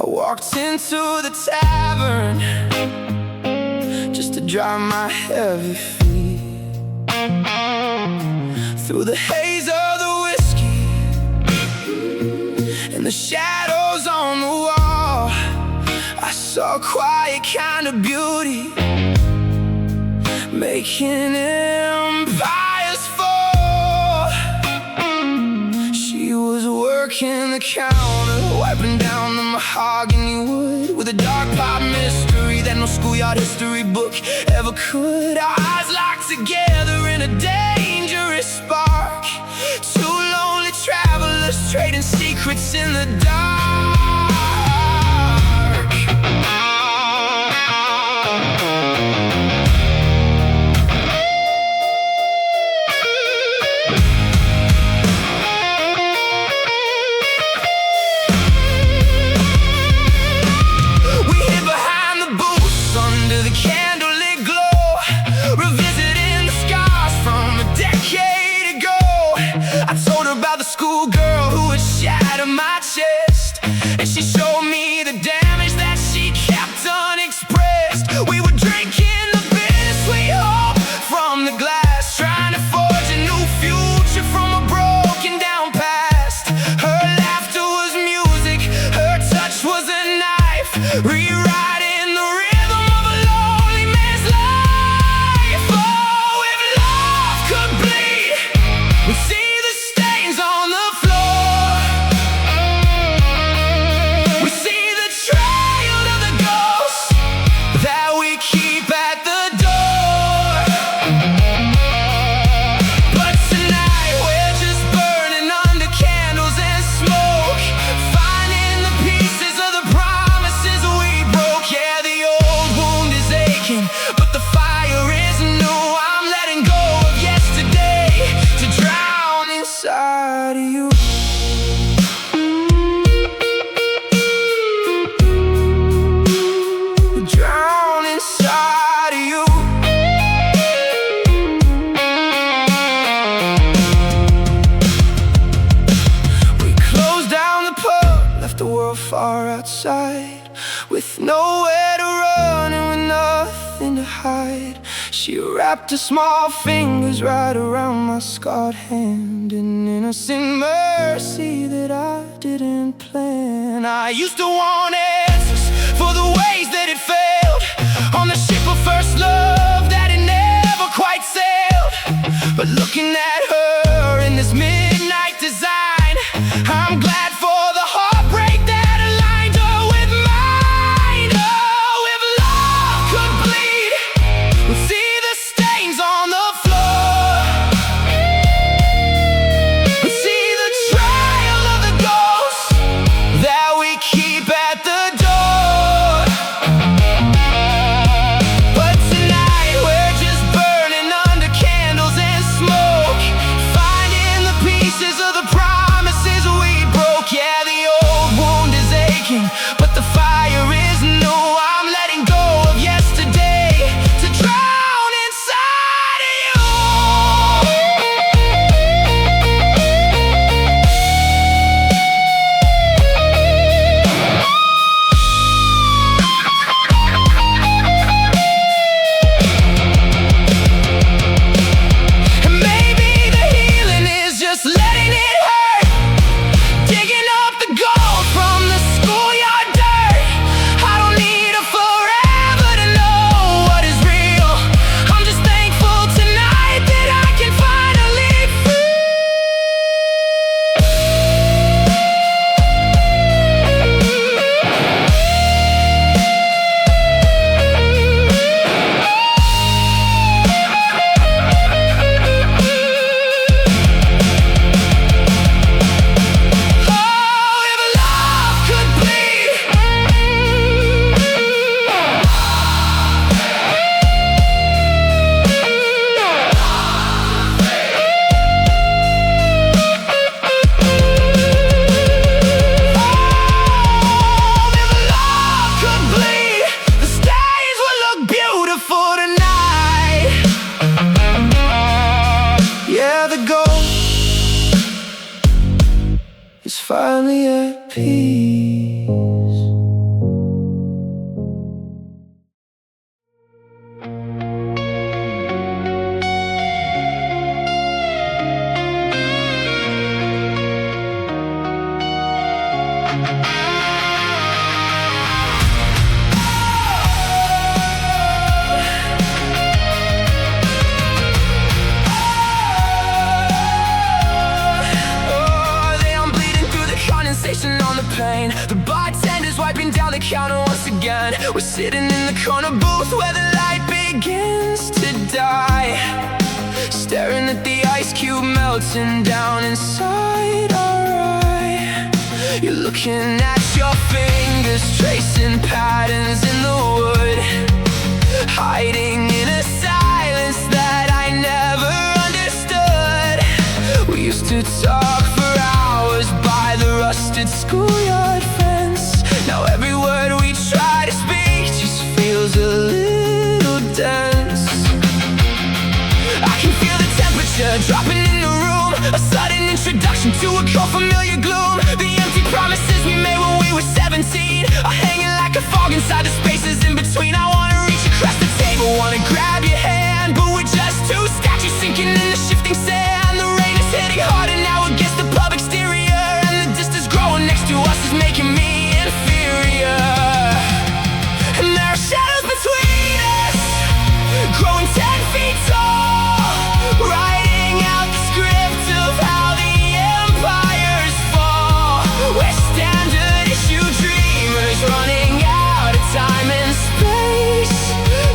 I walked into the tavern just to dry my heavy feet. Through the haze of the whiskey and the shadows on the wall, I saw a quiet kind of beauty making empires fall. She was working the counter, wiping down the mahogany wood with a dark pop mystery that no schoolyard history book ever could. Our eyes locked together in a dangerous spark, two lonely travelers trading secrets in the dark. About the schoolgirl who had shattered my chest, and she showed me the damage that she kept unexpressed. We were drinking the bittersweet hope from the glass, trying to forge a new future from a broken down past. Her laughter was music, her touch was a knife, rewriting the rhythm of a lonely man's life. Oh, if love could bleed, we'd see on the floor. We see the trail of the ghosts that we keep at the door. But tonight we're just burning under candles and smoke, finding the pieces of the promises we broke. Yeah, the old wound is aching, but the fire is new. I'm letting go of yesterday to drown inside of you. Drown inside of you. We closed down the pub, left the world far outside, with nowhere to run and with nothing to hide. She wrapped her small fingers right around my scarred hand, an innocent mercy that I didn't plan. I used to want answers for the ways that it failed, on the ship of first love that it never quite sailed. But looking at her in this midnight design, I'm glad for the heartbreak that aligned her with mine. Oh, if love could bleed, we'd see the stains on the floor. We'd see the trail of the ghosts that we keep at the door. But tonight we're just burning under candles and smoke, on the pain. The bartender's wiping down the counter once again. We're sitting in the corner booth where the light begins to die, staring at the ice cube melting down inside our eye. You're looking at your fingers, tracing patterns in the wood, hiding in a silence that I never understood. We used to talk for hours by the rusted schoolyard fence. Now every word we try to speak just feels a little dense. I can feel the temperature dropping in the room, a sudden introduction to a cold familiar gloom. The empty promises we made when we were 17 are hanging like a fog inside the spaces in between. I wanna reach across the table, wanna grab your hand, but we're just two statues sinking in the shifting sand. The rain is hitting harder now against the pub exterior, and the distance growing next to us is making me inferior. And there are shadows between us, growing 10 feet tall, writing out the script of how the empires fall. We're standard issue dreamers running out of time and space,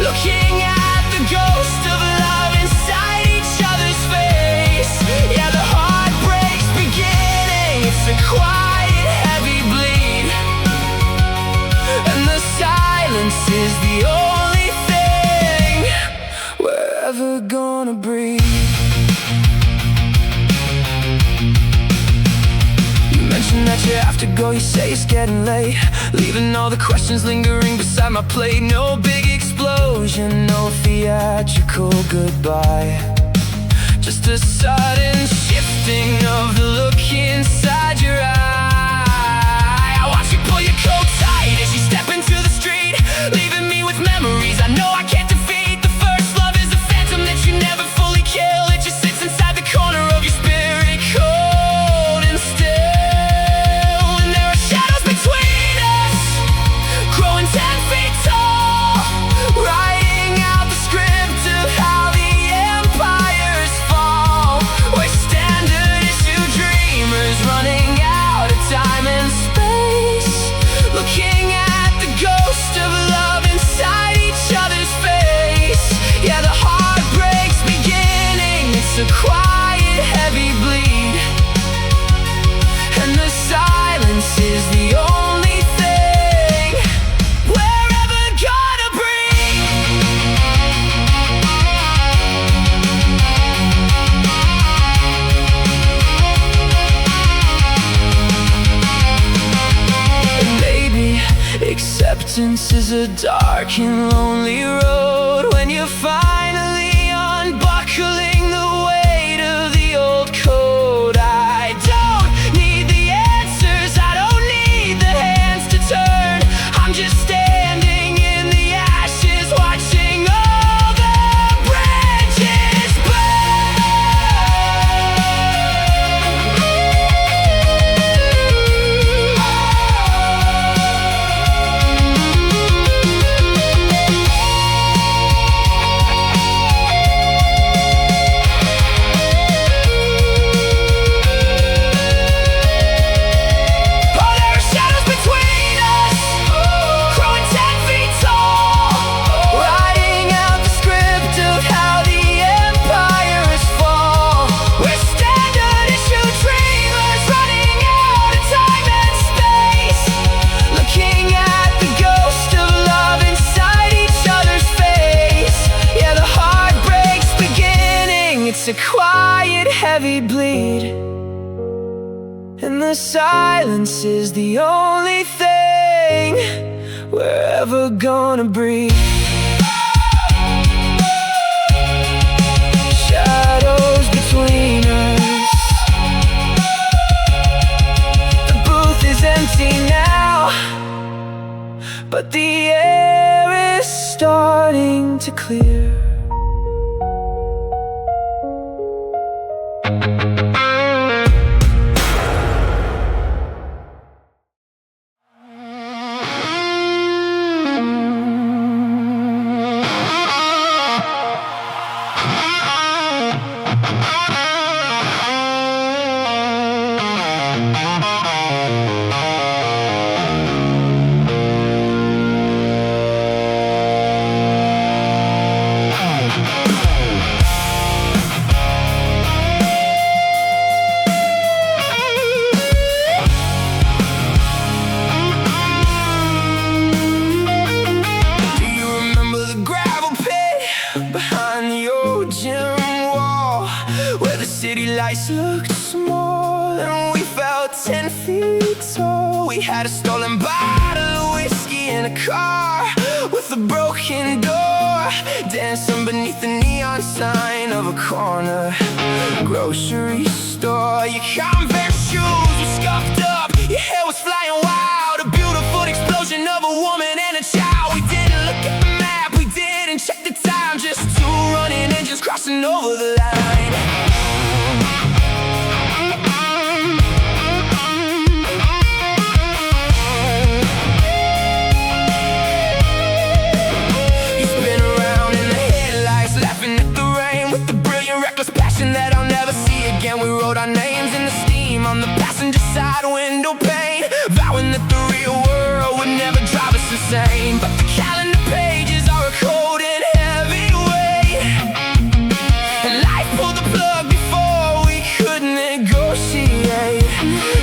looking at the ghost of love inside each other's face. Yeah, the heartbreak's beginning, it's a quiet, heavy bleed, and the silence is the only thing we're ever gonna breathe. You mentioned that you have to go, you say it's getting late, leaving all the questions lingering beside my plate. No big explosion, no theatrical goodbye, just a sudden shifting of the look inside your eye. I watch you pull your coat tight as you step into the street, leaving me with memories I know I can't defeat. The first love is a phantom that you never fully kill. It just sits inside the corner of your spirit, cold and still. And there are shadows between us, growing 10 feet tall, writing out the script of how the empires fall. We're standard issue dreamers running out of time and space, looking at the ghost of love inside each other's face. Yeah, the heartbreak's beginning, it's a quiet, heavy bleed, and the silence is the only thing we're ever gonna breathe. And maybe acceptance is a dark and lonely road when you're finally unbuckling the weight of the old code. I don't need the answers, I don't need the hands to turn. I'm just standing in the ashes, watching all the branches a quiet, heavy bleed, and the silence is the only thing we're ever gonna breathe. Shadows between us, the booth is empty now, but the air is starting to clear. headlights looked small, and we felt 10 feet tall. We had a stolen bottle of whiskey in a car with a broken door, dancing beneath the neon sign of a corner grocery store. Your Converse shoes were scuffed up, your hair was flying wild, a beautiful explosion of a woman and a child. We didn't look at the map, we didn't check the time, just two running engines crossing over the line. You spin around in the headlights, laughing at the rain with the brilliant, reckless passion that I'll never see again. We wrote our names in the steam on the passenger side window pane, vowing that the real world would never drive us insane. But the calendar pages are a cold and heavy weight, and life pulled the plug before we could negotiate.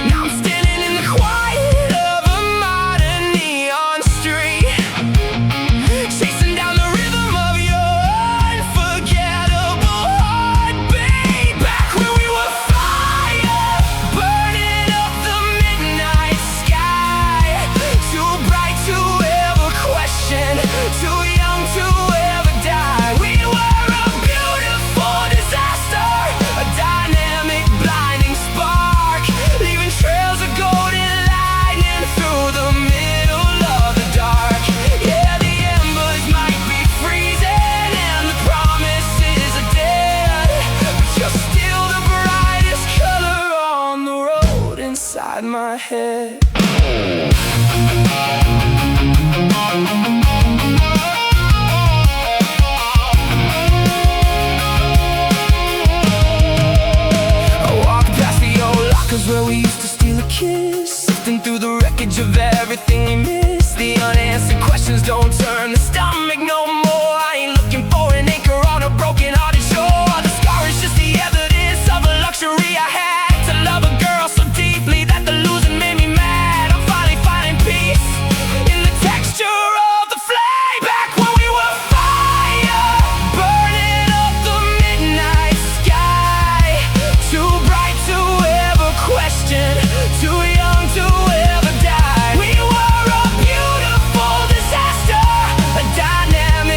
Now I'm standing in the quiet of a modern neon street, chasing down the rhythm of your unforgettable heartbeat. Back when we were fire, burning up the midnight sky, too bright to ever question, too young to ever die. We were a beautiful disaster, a dynamic, blinding spark, leaving trails of golden lightning through the middle of the dark. Yeah, the embers might be freezing and the promises are dead, but you're still the brightest color on the road inside my head. I walk past the old lockers where we used to steal a kiss, sifting through the wreckage of everything we missed. The unanswered questions don't turn the stomach no more. I ain't looking for an anchor on a broken-hearted shore. The scar is just the evidence of a luxury I had, to love a girl so deeply that the losing made me mad. I'm finally finding peace in the texture of the flame. Back when we were fire, burning up the midnight sky, too bright to ever question, too young to ever die. We were a beautiful disaster, a dynamic,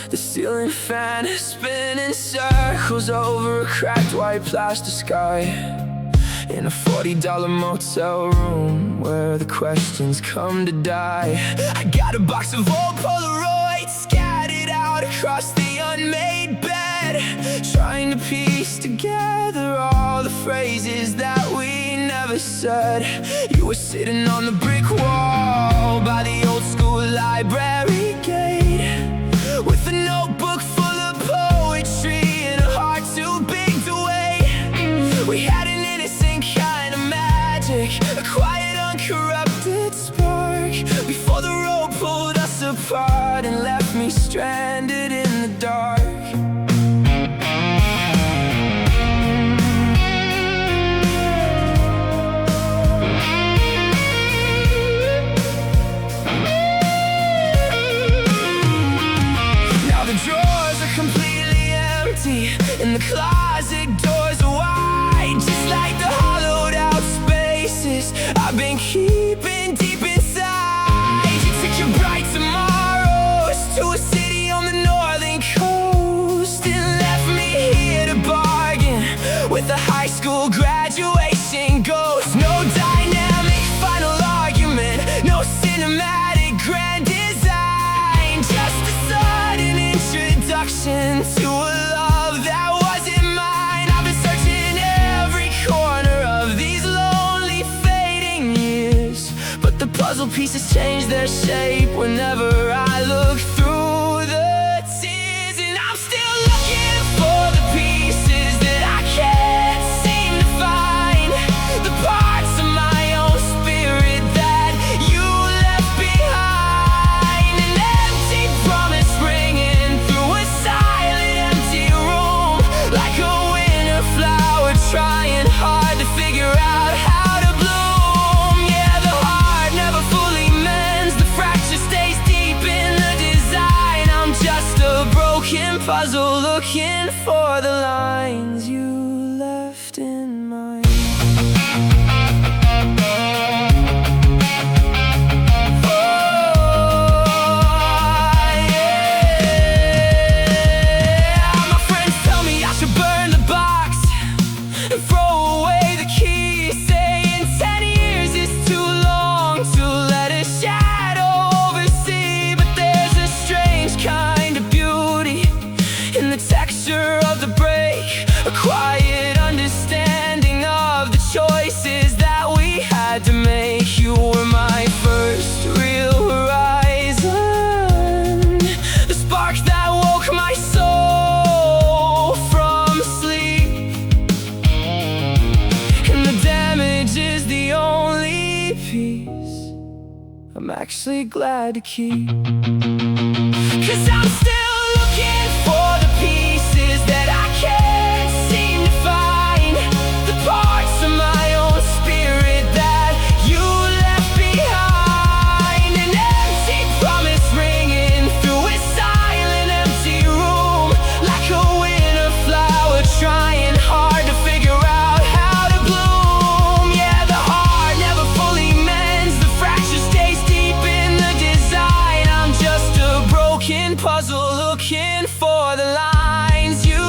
The ceiling fan is spinning circles over a cracked white plastic sky, in a $40 motel room where the questions come to die. I got a box of old Polaroids scattered out across the unmade bed, trying to piece together all the phrases that we never said. You were sitting on the brick wall by the old school library gate, with a notebook full of poetry and a heart too big to wait. We had an innocent kind of magic, a quiet, uncorrupted spark, before the road pulled us apart and left me stranded in the dark. Now the drawers are completely empty, and the closet doors are wide, just like the hollowed out spaces I've been keeping deep inside. You took your bright tomorrows to a city on the northern coast and left me here to bargain with a high school graduation ghost. No dynamic final argument, no cinematic grand design, just a sudden introduction to a love that wasn't mine. I've been searching every corner of these lonely fading years, but the puzzle pieces change their shape whenever I look through the tears. And I'm still looking for the pieces that I can't seem to find, the parts of my own spirit that you left behind. An empty promise ringing through a silent empty room, like a winter flower trying hard to figure out how to bloom. Yeah, the heart never fully mends, the fracture stays deep in the design. I'm just a broken puzzle looking for the lines you left in mine. My friends tell me I should burn the box and throw away the key, saying 10 years is too long to let a shadow oversee. But there's a strange kind of beauty in the texture of the break, a quiet understanding of the choices that we had to make. You were my first real horizon, the spark that woke my soul from sleep, and the damage is the only piece I'm actually glad to keep. 'Cause I'm still looking for the pieces that I can't seem to find, the parts of my own spirit that you left behind. An empty promise ringing through a silent empty room, like a winter flower trying hard to figure out how to bloom. Yeah, the heart never fully mends, the fracture stays deep in the design. I'm just a broken puzzle looking for the lines you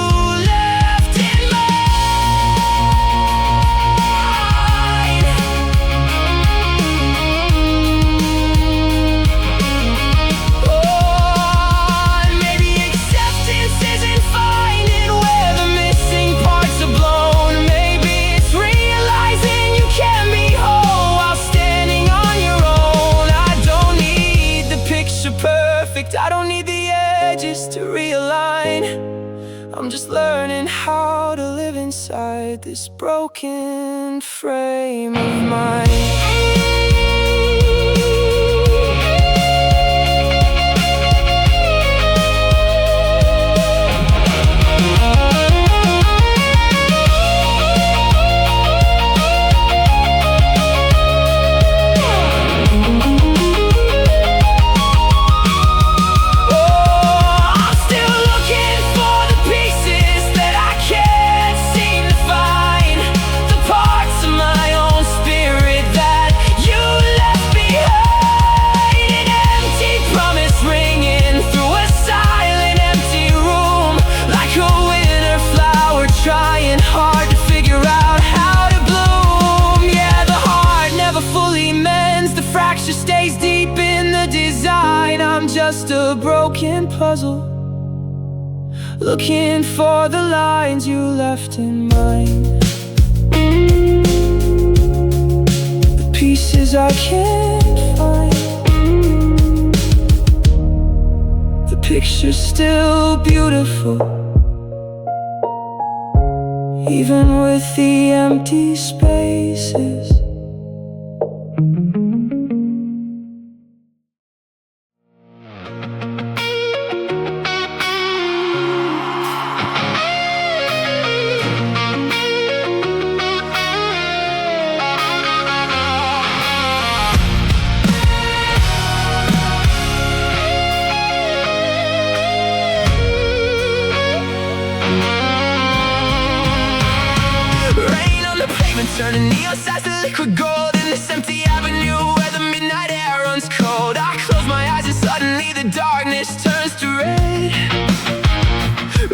left in mine. Oh, maybe acceptance isn't finding where the missing parts are blown. Maybe it's realizing you can't be whole while standing on your own. I don't need the picture perfect, I don't need the edges to realign. I'm just learning how to live inside this broken frame of mine. I'm still looking for the pieces that I can't seem to find, the parts of my own spirit fracture stays deep in the design. I'm just a broken puzzle, looking for the lines you left in mine. The pieces I can't find, the picture's still beautiful, even with the empty spaces. Turning neon signs to liquid gold in this empty avenue where the midnight air runs cold. I close my eyes and suddenly the darkness turns to red,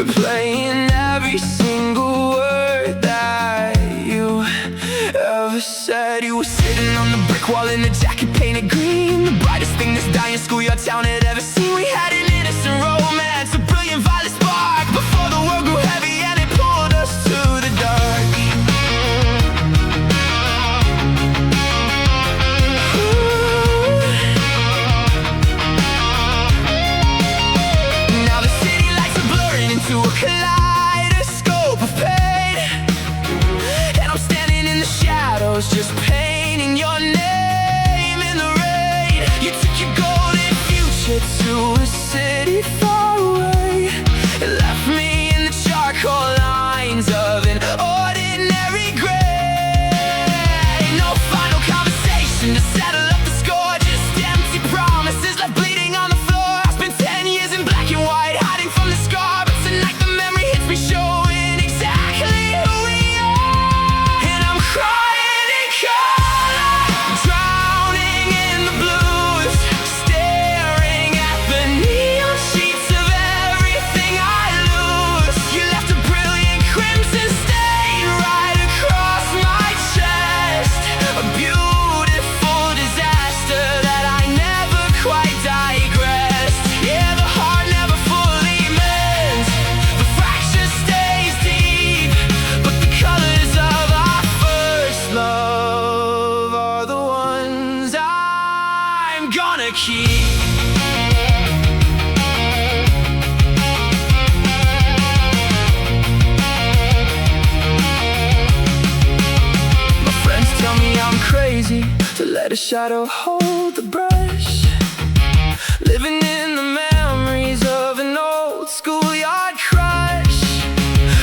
replaying every single word that you ever said. You were sitting on the brick wall in a jacket painted green, the brightest thing this dying schoolyard town had ever seen. We had an innocent romance, a brilliant violet spark, before the world grew heavy and it pulled us to the dark. To a kaleidoscope of pain, and I'm standing in the shadows, just painting your name in the rain. You took your golden future to a city far away, and left me in the charcoal lines of an ordinary gray. No final conversation to settle up the score, just empty promises left bleeding on the floor. I spent 10 years in black and white, hiding from the scar, but tonight the memory hits me, showing exactly who we are. And I'm crying in color, drowning in the blues, staring at the neon sheets of everything I lose. You left a brilliant crimson stain right across my chest, a beautiful disaster that I never quite digressed. Yeah, the heart never fully mends, the fracture stays deep, but the colors of our first love are the ones I'm gonna keep. My friends tell me I'm crazy to let a shadow hold the brush, living in the memories of an old schoolyard crush.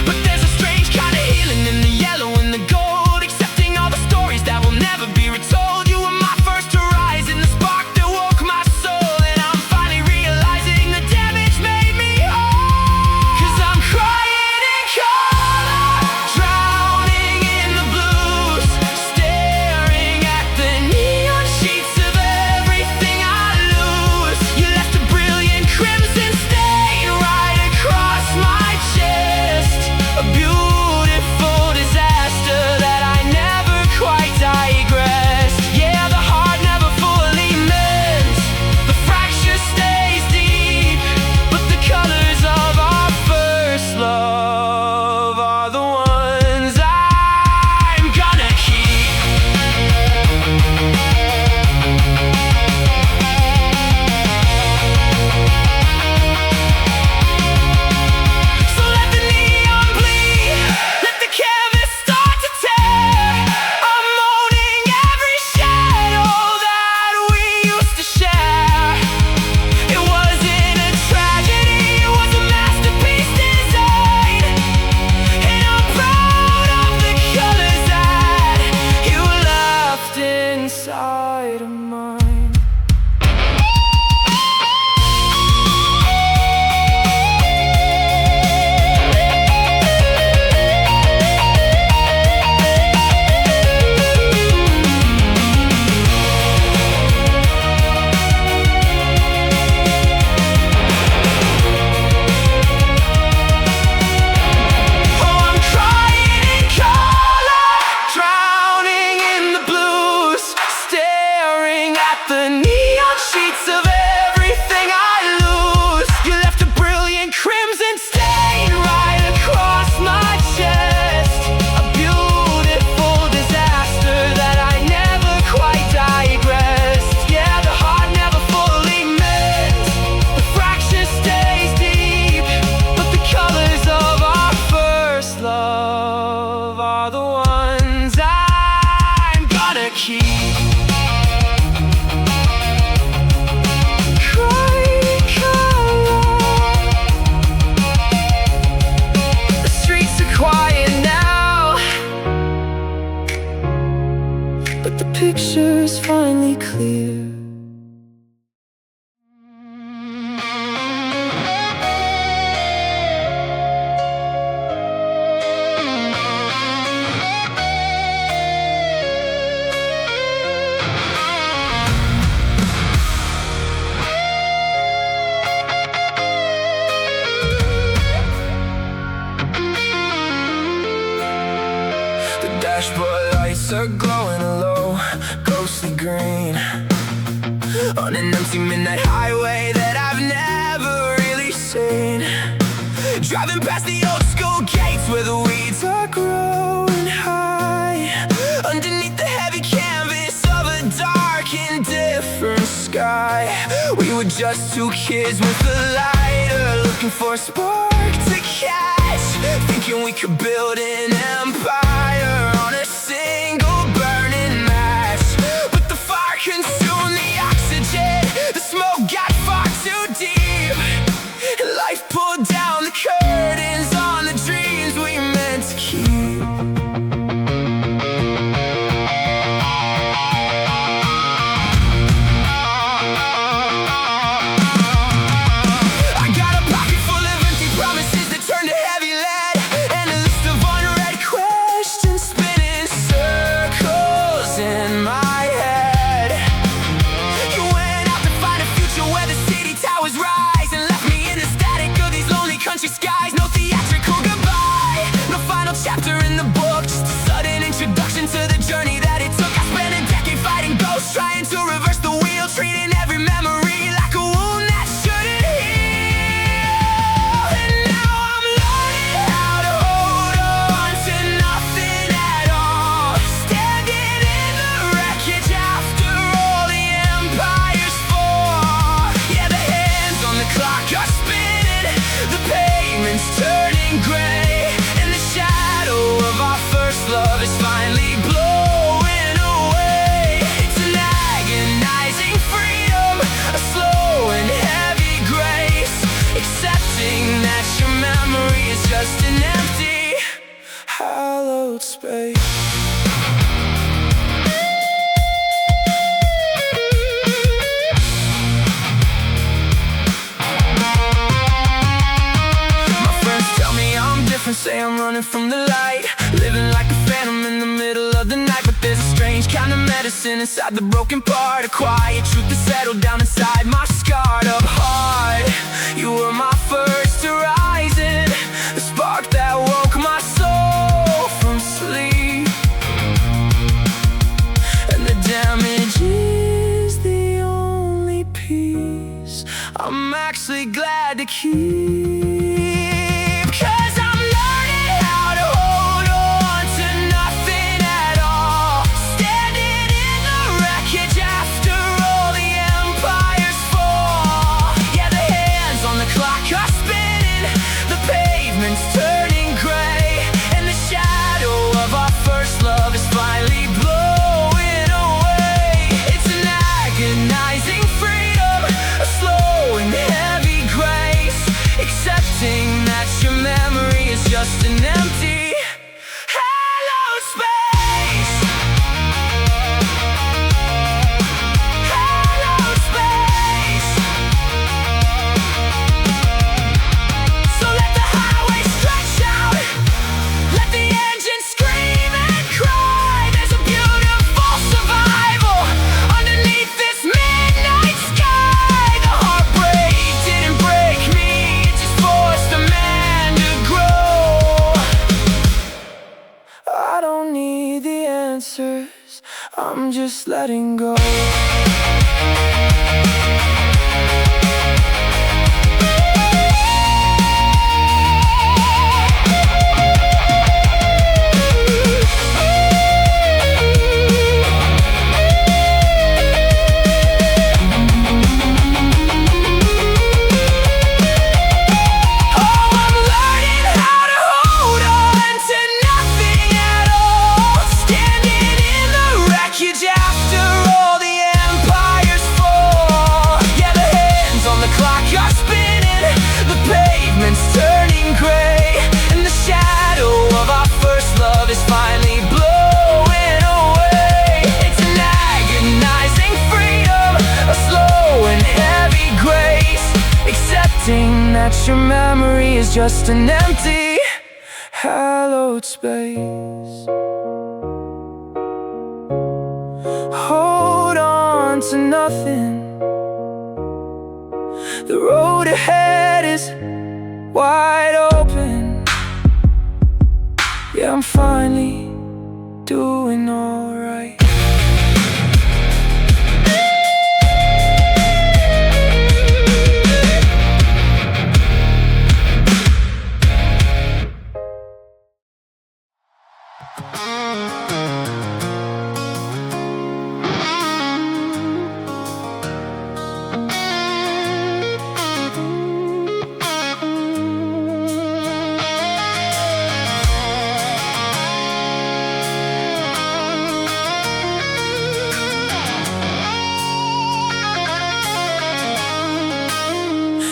But there's a strange kind of healing in the yellow and the gold, accepting all the stories that will never be retold. You were my first horizon, the spark that woke my soul, and I'm finally realizing the damage made me whole. 'Cause I'm crying in color, drowning in the blues, staring at the neon sheets of everything I the neon sheets of everything I lose. You left a brilliant crimson stain right across my chest. A beautiful disaster that I never quite digressed. Yeah, the heart never fully mends. The fracture stays deep, but the colors of our first love are the ones I'm gonna keep. Picture's finally clear. The dashboard lights are glowing low, ghostly green, on an empty midnight highway that I've never really seen. Driving past the old school gates where the weeds are growing high, underneath the heavy canvas of a dark, indifferent sky. We were just two kids with a lighter, looking for a spark to catch, thinking we could build an empire on a single burning match. But the fire consumed the oxygen, the smoke got far too deep, and life pulled down the curtains on the dreams we meant to keep. I got a pocket full of empty promises that turned to heavy lead, and a list of unread questions spinning circles in my head. You went out to find a future where the city towers rise, and left me in the static of these lonely country skies. No theatrical goodbye, no final chapter in the book, just a sudden introduction to the journey that it took. I spent a decade fighting ghosts, trying to reverse the wheel, treating every memory like a wound that shouldn't heal. And now I'm learning how to hold on to nothing at all, standing in the wreckage after all the empire's fall. Yeah, the hands on the clock are spinning, the pavement's turning gray, and the shadow of our first love is finally blowing away. It's an agonizing freedom, a slow and heavy grace, accepting that your memory is just an empty, hallowed space. My friends tell me I'm different, say I'm running from the light, living like a phantom in the middle of the night. But there's a strange kind of medicine inside the broken part, a quiet truth that settled down inside my scarred up heart. You were my first horizon, the spark that woke my soul from sleep, and the damage is the only piece I'm actually glad to keep. 'Cause I'm learning how to hold on to nothing at all, standing in the wreckage after all the empire's fall. Yeah, the hands on the clock are spinning, the pavement's turning gray, and the shadow of our first love is finally blowing away. It's an agonizing freedom, a slow and heavy grace, accepting that your memory is just an empty, hallowed space. Hallowed space. So let the highway stretch out, let the engine scream and cry. There's a beautiful survival underneath this midnight sky. The heartbreak didn't break me, it just forced a man to grow. I don't need the answers, I'm just letting go. that your memory is just an empty, hallowed space. Hold on to nothing. The road ahead is wide open. Yeah, I'm finally doing alright.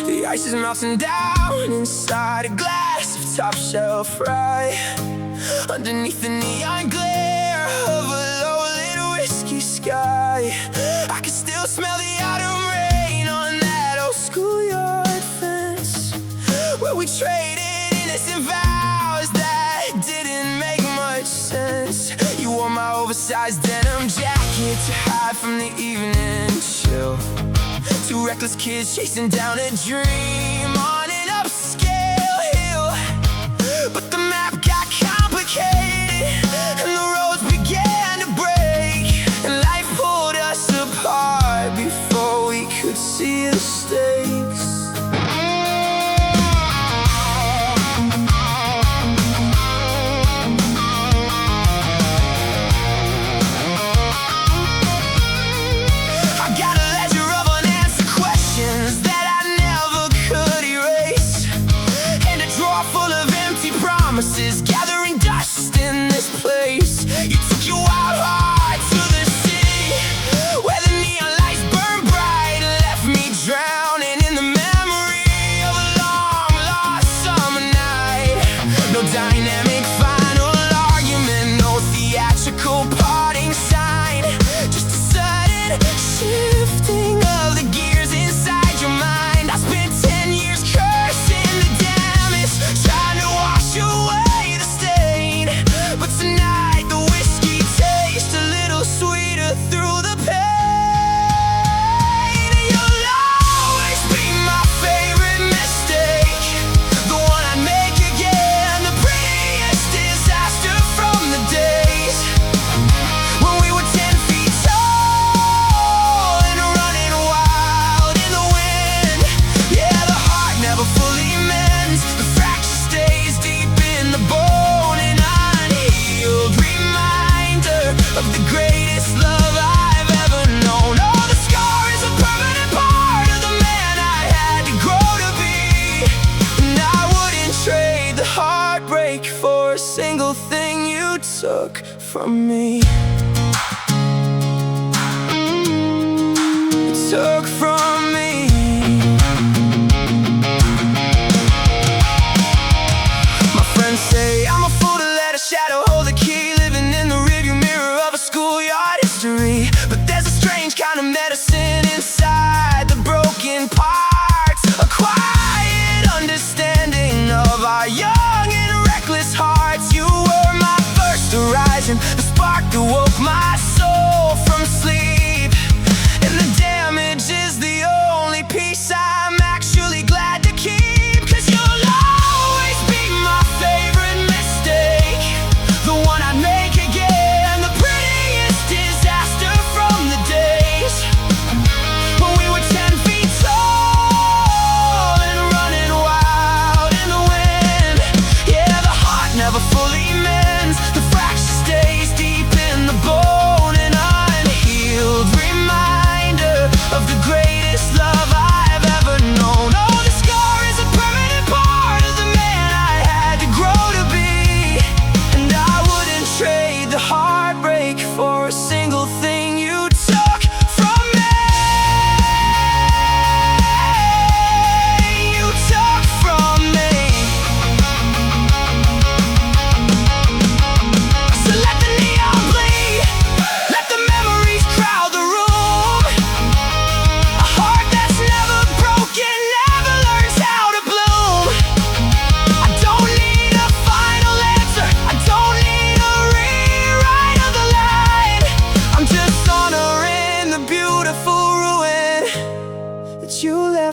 The ice is melting down inside a glass of top shelf rye, underneath the neon glare of a low-lit whiskey sky. I can still smell the autumn rain on that old schoolyard fence, where we traded innocent vows that didn't make much sense. You wore my oversized denim jacket to hide from the evening chill. Two reckless kids chasing down a dream on an upscale hill. But the map got complicated and the roads began to break, and life pulled us apart before we could see the stakes. Gathering dust in this place. You took your wild heart to the city, where the neon lights burn bright, left me drowning in the memory of a long lost summer night. No dynamic final argument, no theatrical parting sign, just a sudden shifting of the gears inside your mind. I spent 10 years cursing the damage, trying to wash away. But tonight the whiskey tastes a little sweeter through the pain. You'll always be my favorite mistake, the one I make again, the prettiest disaster from the days when we were 10 feet tall and running wild in the wind. Yeah, the heart never fully mends, the fracture stays deep in the bone. Of the greatest love I've ever known. Oh, the scar is a permanent part of the man I had to grow to be, and I wouldn't trade the heartbreak for a single thing you took from me. You took from me. My friends say I'm a fool to let a shadow hold the key, living in the rearview mirror of a schoolyard history. But there's a strange kind of medicine inside the broken parts, a quiet understanding of our young and reckless hearts. You were my first horizon, the spark that woke my soul from sleep, and the damage is the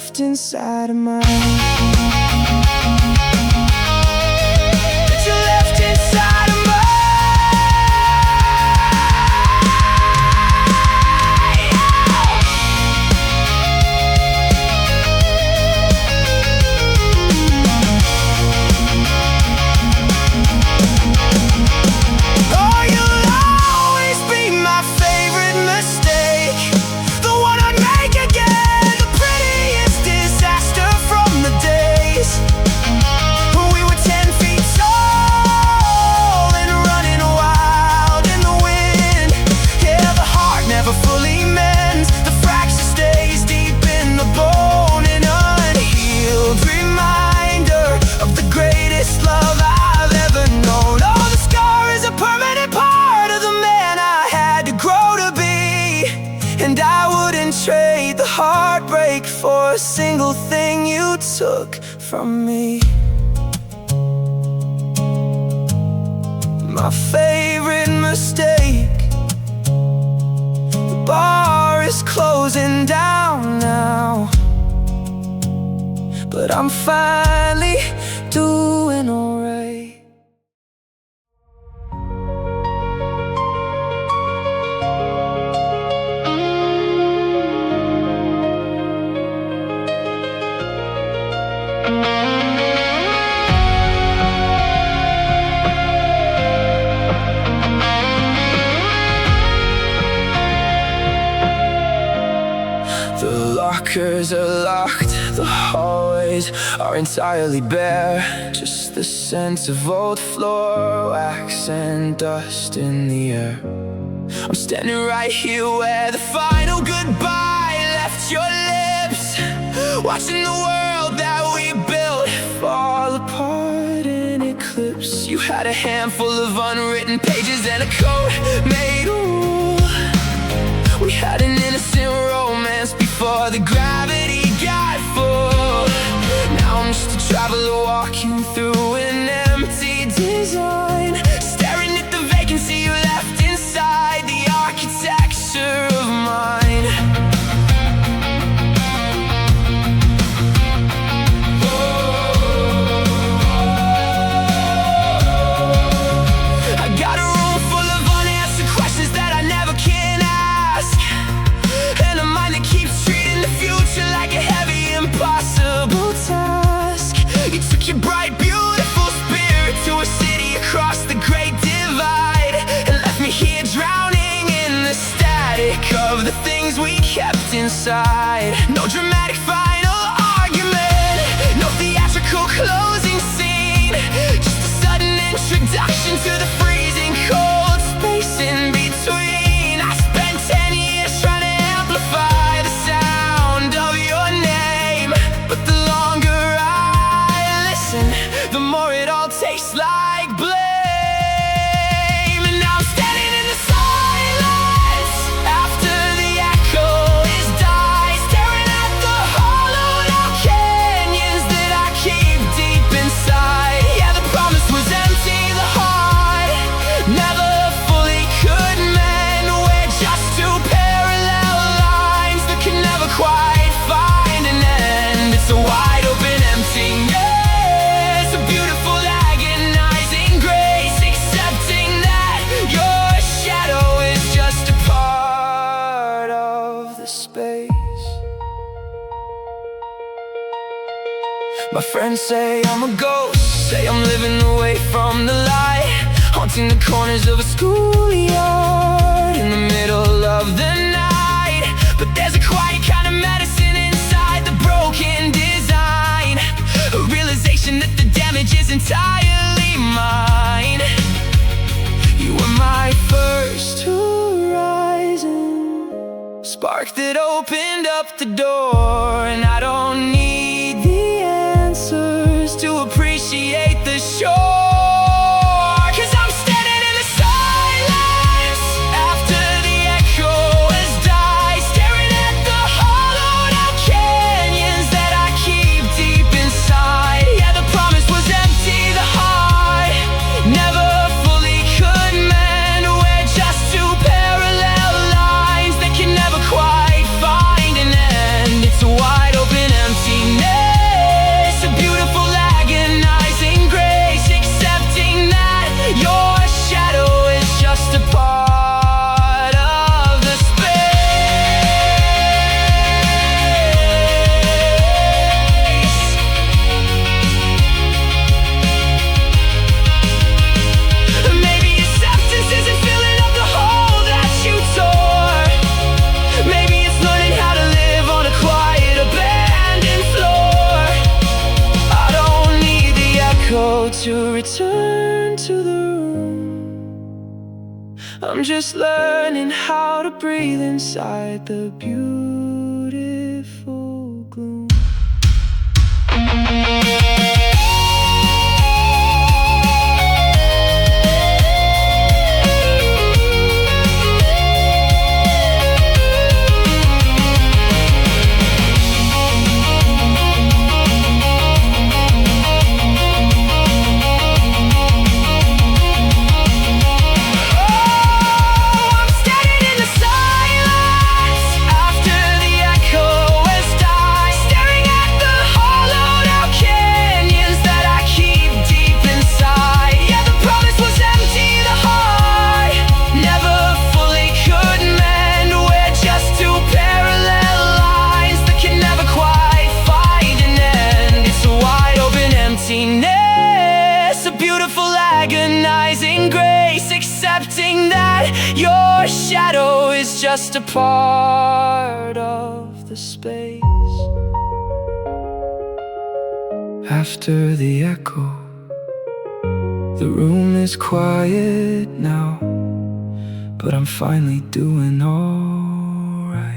left inside of mine. That you left inside of mine. Oh, you'll always be my favorite mistake, the one I'd make again, the prettiest disaster from the days when we were 10 feet tall and running wild in the wind. Yeah, the heart never fully mends, the fracture stays deep in the bone, an unhealed reminder of the greatest love I've ever known. Oh, the scar is a permanent part of the man I had to grow to be, and I wouldn't trade the heartbreak for a single thing you took from me. My favorite mistake. The bar is closing down now, but I'm finally doing alright. The lockers are locked, the hallways are entirely bare, just the scent of old floor wax and dust in the air. I'm standing right here where the final goodbye left your lips, watching the world that we built fall apart in eclipse. You had a handful of unwritten pages and a code made of rule. We had an innocent romance before the gravity got full. Now I'm just a traveler walking through an empty design, staring at the vacancy you left inside the architecture of mine. I got a room full of unanswered questions that I never can ask, and a mind that keeps treating the future like a heavy, impossible task. You took your bright, beautiful spirit to a city across the great divide, and left me here drowning in the static of the things we kept inside. No dramatic final argument, no theatrical closing scene, just a sudden introduction to the freezing cold space in between. I spent 10 years trying to amplify the sound of your name, but the longer I listen, the more it all tastes like blame. And now I'm standing in the silence after the echo is died, staring at the hollowed out canyons that I keep deep inside. Yeah, the promise was empty, the heart never fully could mend. We're just two parallel lines that can never quite find an end. It's a wide open emptiness, a beautiful agonizing grace, accepting that your shadow is just a part of the space. My friends say I'm a ghost, say I'm living away from the light, haunting the corners of a schoolyard in the middle of the night. But there's a quiet kind of medicine inside the broken design, a realization that the damage is entirely mine. You were my first horizon, spark that opened up the door, and I don't need the answers to appreciate the shore. Why to return to the room. I'm just learning how to breathe inside the beautiful gloom. A beautiful agonizing grace, accepting that your shadow is just a part of the space. After the echo, the room is quiet now, but I'm finally doing all right.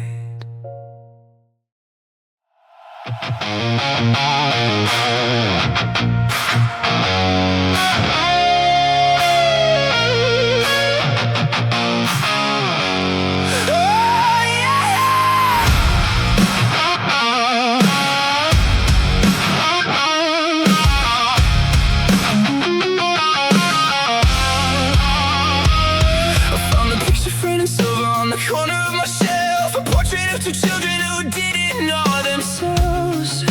Corner of my shelf, a portrait of two children who didn't know themselves.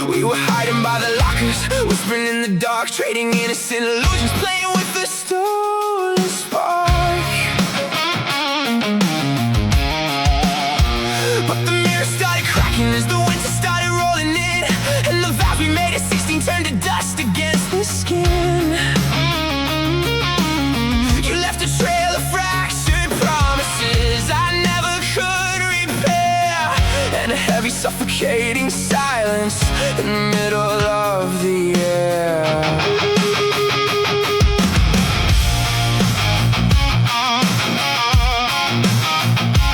We were hiding by the lockers, whispering in the dark, trading innocent illusions, playing with the stolen spark. But the mirror started cracking as the winter started rolling in, and the vows we made at 16 turned to dust against the skin. A trail of fractured promises I never could repair, and a heavy suffocating silence in the middle of the air.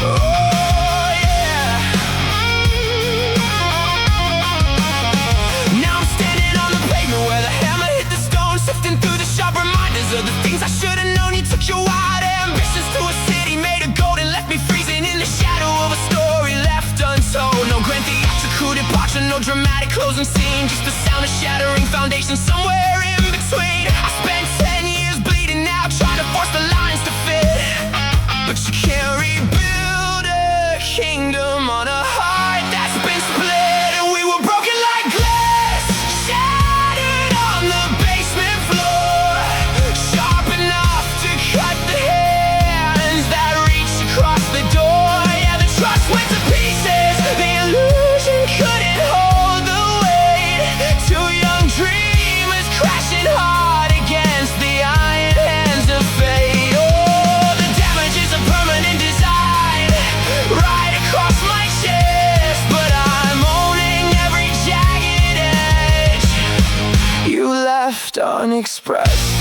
Oh yeah. Now I'm standing on the pavement where the hammer hit the stone, sifting through the sharp reminders of the things I should have known. You took your wild ambitions to a city made of gold and left me freezing in the shadow of a story left untold. No grand theatrical departure, no dramatic closing scene, just the sound of shattering foundations somewhere in between. I spent 10 years bleeding out, trying to force the lines to fit, but you can't rebuild a kingdom on a heart that's been split. And we were broken like glass, shattered on the basement floor, sharp enough to cut the hands that reach across the door. Yeah, the trust went to pieces, the illusion couldn't hold the weight. Two young dreamers crashing hard against the iron hands of fate. Oh, the damage is a permanent design right across my chest, but I'm owning every jagged edge you left unexpressed.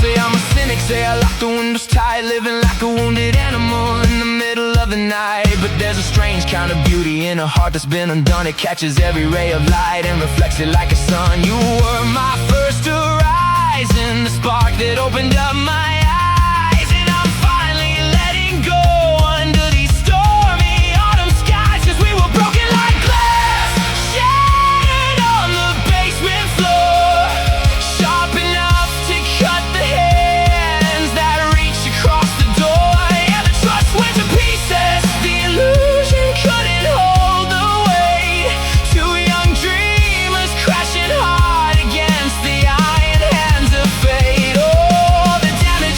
Say I'm a cynic, say I lock the windows tight, living like a wounded animal in the middle of the night. But there's a strange kind of beauty in a heart that's been undone. It catches every ray of light and reflects it like a sun. You were my first horizon, the spark that opened up my eyes, and I'm finally letting go under these stormy autumn skies. 'Cause we were broken like glass, shattered on the basement floor, sharp enough to cut the hands that reach across the door. Yeah, the trust went to pieces, the illusion couldn't hold the weight. Two young dreamers crashing hard against the iron hands of fate. Oh, the damage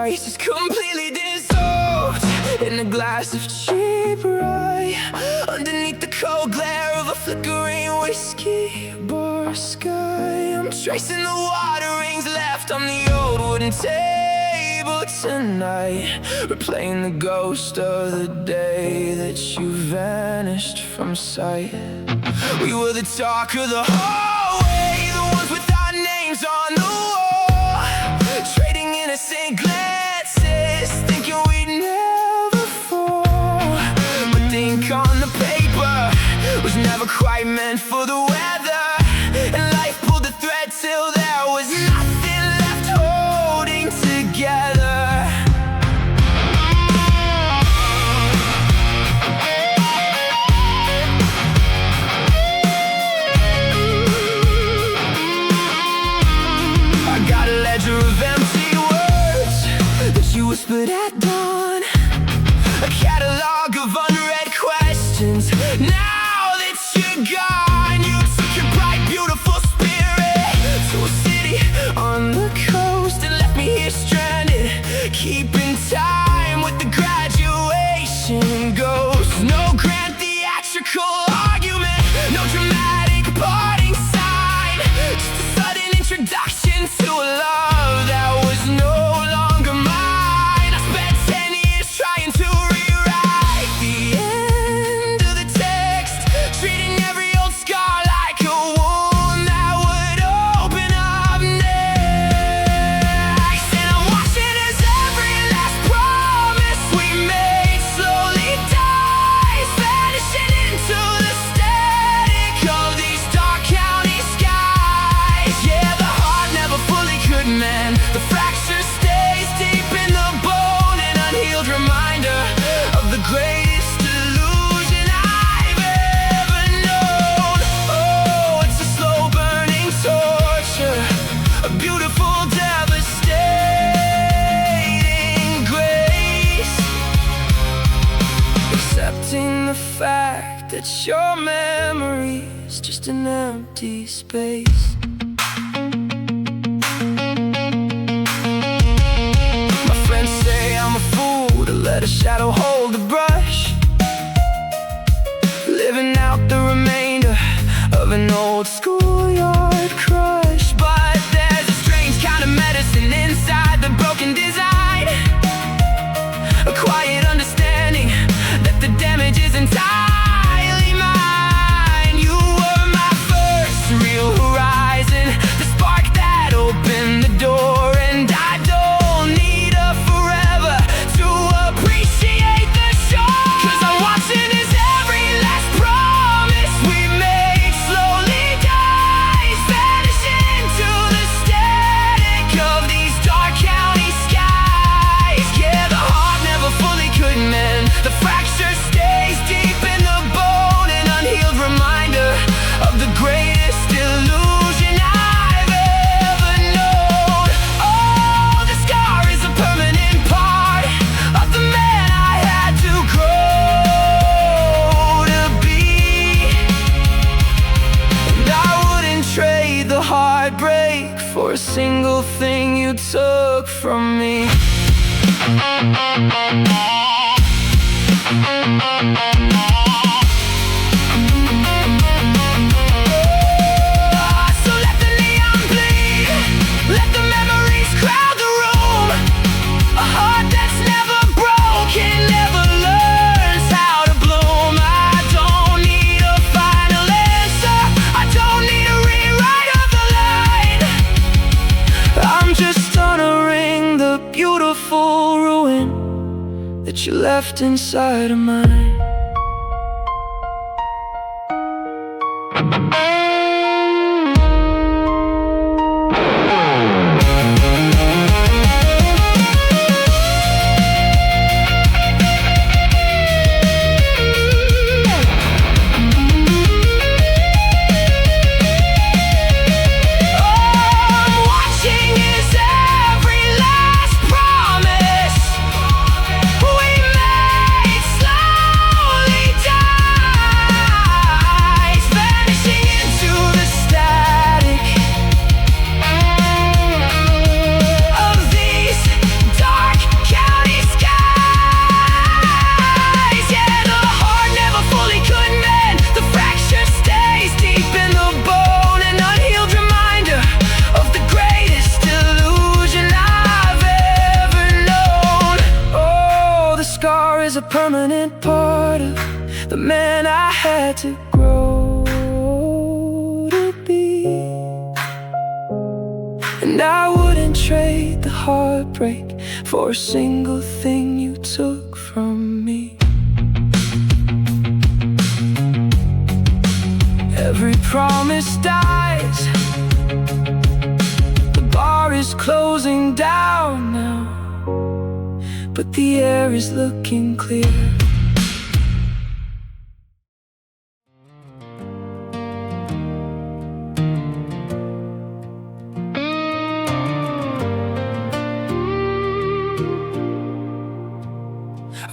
ice is completely dissolved in a glass of cheap rye, underneath the cold glare of a flickering whiskey bar sky. I'm tracing the water rings left on the old wooden table tonight, replaying the ghost of the day that you vanished from sight. We were the talk of the hallway, the ones with our names on the wall, trading innocent glances, thinking we'd never fall. But the ink on the paper was never quite meant for the weather, and life pulled the thread till there was nothing left holding together. Of empty words that you whispered at dawn, a catalog of unread questions. Now that you're gone, you took your bright, beautiful spirit to a city on the coast and left me here stranded, keeping time with the graduation ghost. No grand theatrical argument, no dramatic parting sign, just a sudden introduction to a love that was no longer mine. I spent 10 years trying to rewrite the end of the text, treating every old scar like a wound that would open up next. And I'm watching as every last promise we made slowly dies, vanishing into the static of these dark county skies. Yeah, the heart never fully could mend, the fracture stays deep in the bone, an unhealed reminder of the greatest illusion I've ever known. Oh, it's a slow burning torture, a beautiful devastating grace, accepting the fact that your memory is just an empty space. Let a shadow hold the brush, living out the remainder of an old schoolyard crush. But there's a strange kind of medicine inside the broken design, a quiet understanding that the damage is entirely mine. You were my first real horizon, the spark that opened the door, and I don't need a forever to appreciate the shore. 'Cause I'm watching as every last promise we made slowly dies, vanishing into the static of these dark county skies. Yeah, the heart never fully could mend, the fracture stays deep in the bone, an unhealed reminder of the greatest illusion I've ever known. Oh, the scar is a permanent part of the man I had to grow to be, and I wouldn't trade the heartbreak for a single thing you took from me. So let the neon bleed, let the memories crowd the room. A heart that's never broken never learns how to bloom. I don't need a final answer, I don't need a rewrite of the line. I'm just honoring the beautiful ruin that you left inside of mine. Slowly dies, vanishing into permanent part of the man I had to grow to be. And I wouldn't trade the heartbreak for a single thing you took from me. Every promise dies. The bar is closing down now, but the air is looking clear.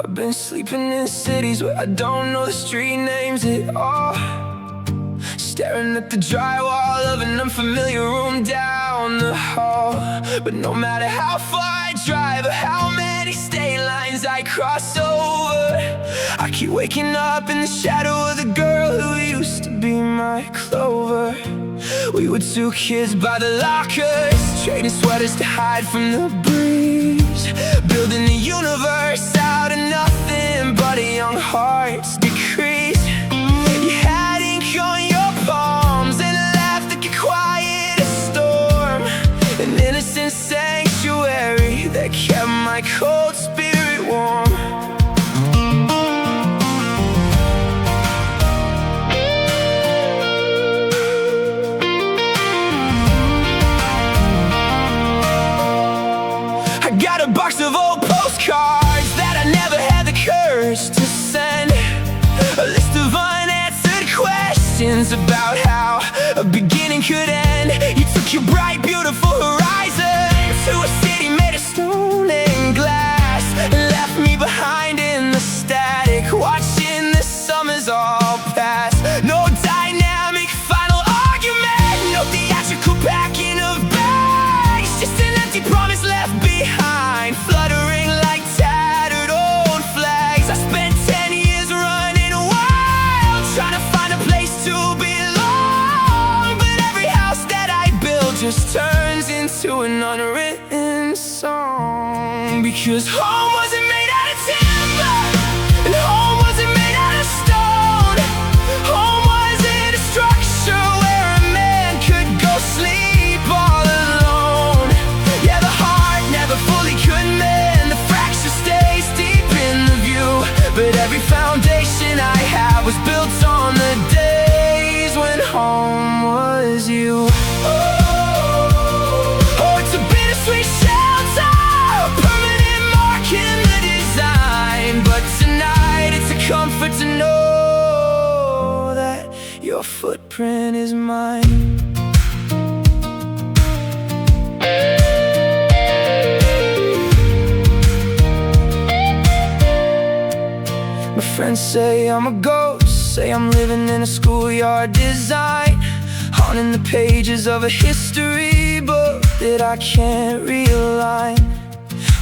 I've been sleeping in cities where I don't know the street names at all, staring at the drywall of an unfamiliar room down the hall. But no matter how far I drive or how many state lines I cross over, I keep waking up in the shadow of the girl who used to be my Clover. We were two kids by the lockers, trading sweaters to hide from the breeze, building the universe out of nothing but a young heart's decrease. You had ink on your palms and a laugh that could quiet a storm, an innocent sanctuary that kept my cold spirit warm. I got a box of old postcards that I never had the courage to send, a list of unanswered questions about how a beginning could end. You took your bright, beautiful horizon to a city made of stone and glass, and left me behind in the static, watching the summers all pass. No dynamic final argument, no theatrical packing of bags, just an empty promise left behind, fluttering like tattered old flags. I spent 10 years running wild, trying to find a place to belong, but every house that I build just turns into an unwritten song. Because home wasn't made out of timber, and home wasn't made out of stone. Home wasn't a structure where a man could go sleep all alone. Yeah, the heart never fully could mend, the fracture stays deep in the view, but every foundation I have was built on the days when home was you. Oh, it's a bittersweet shelter, a permanent mark in the design, but tonight it's a comfort to know that your footprint is mine. My friends say I'm a ghost, say I'm living in a schoolyard design, haunting the pages of a history book that I can't realign.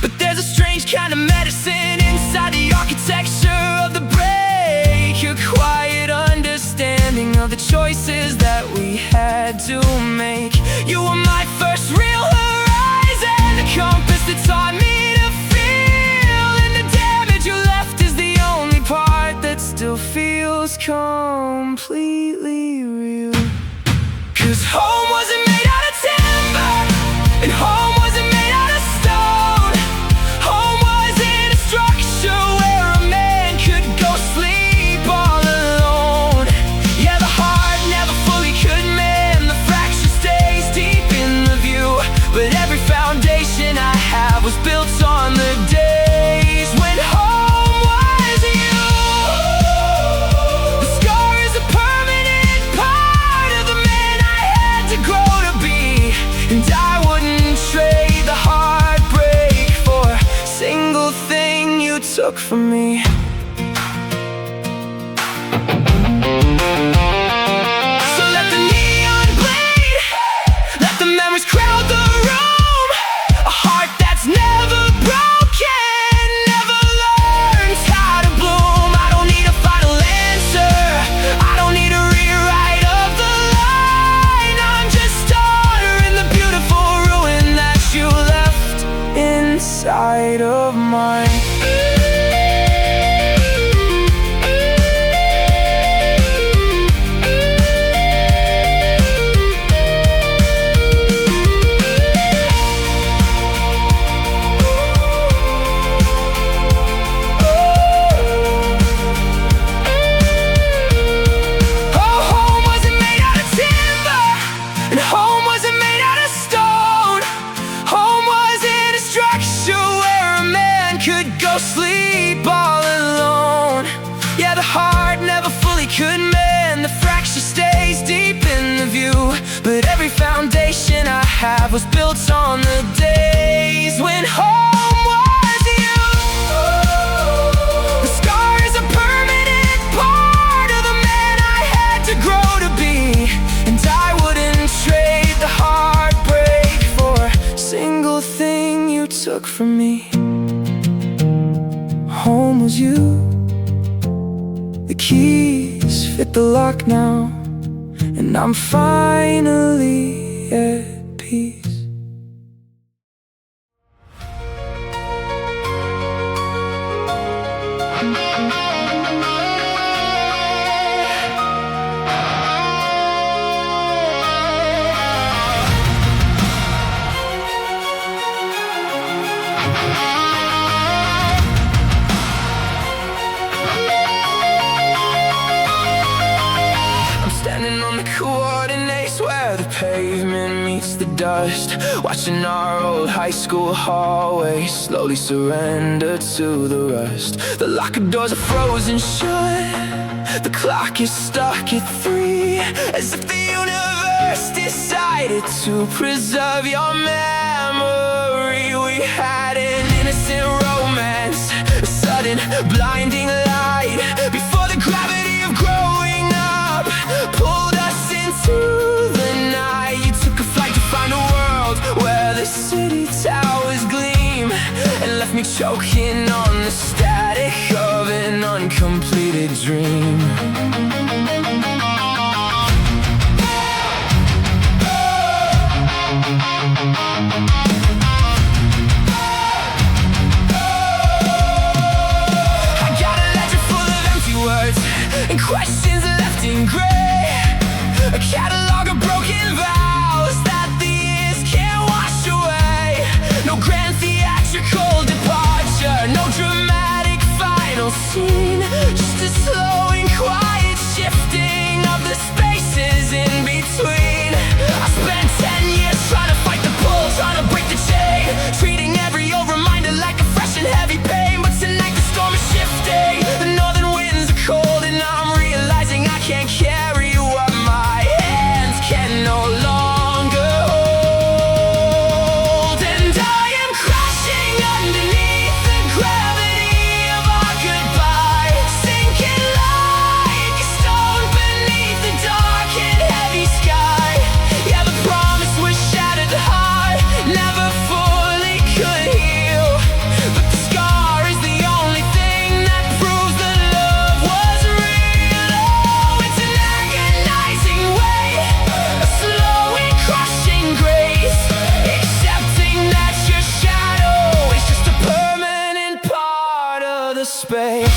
But there's a strange kind of medicine inside the architecture of the break, a quiet understanding of the choices that we had to make. You were my first real horizon, the compass that taught me to feel, and the damage you left is the only part that still feels completely real. Cause home wasn't made out of timber, and home wasn't made out of stone. Home wasn't a structure where a man could go sleep all alone. Yeah, the heart never fully could mend, the fracture stays deep in the view, but every foundation I have was built on the days when home was you. The scar is a permanent part of the man I had to grow to be, and I wouldn't trade the heartbreak for a single thing you took from me. So let the neon bleed, let the memories crowd the room, a heart that's never broken, never learns how to bloom. I don't need a final answer, I don't need a rewrite of the line, I'm just honoring the beautiful ruin that you left inside of mine. Every foundation I have was built on the days when home was you. The scar is a permanent part of the man I had to grow to be, and I wouldn't trade the heartbreak for a single thing you took from me. Home was you. The keys fit the lock now, and I'm finally at peace. Standing on the coordinates where the pavement meets the dust, watching our old high school hallway slowly surrender to the rust. The locker doors are frozen shut, the clock is stuck at 3, as if the universe decided to preserve your memory. We had an innocent romance, a sudden blinding light, before the gravity of growing up pulled us into the night. You took a flight to find a world where the city towers gleam, and left me choking on the static of an uncompleted dream. I got a ledger full of empty words and questions left in gray, a catalog of broken vows that the years can't wash away. No grand theatrical departure, no dramatic final scene, just a slow and quiet shifting of the spaces in between. I spent 10 years trying to fight the pull, trying to break the chain, treating every old reminder like a fresh and heavy pain. But tonight the storm is shifting, the northern winds are cold, and I'm realizing I can't carry what my hands can no longer hold. And I am crashing underneath the gravity of our goodbye, sinking like a stone beneath the dark and heavy sky. Yeah, the promise was shattered, the heart never fully could heal, but the scar is the only thing that proves that love was real. Oh, it's an agonizing way, a slow and crushing grace, accepting that your shadow is just a permanent part of the space.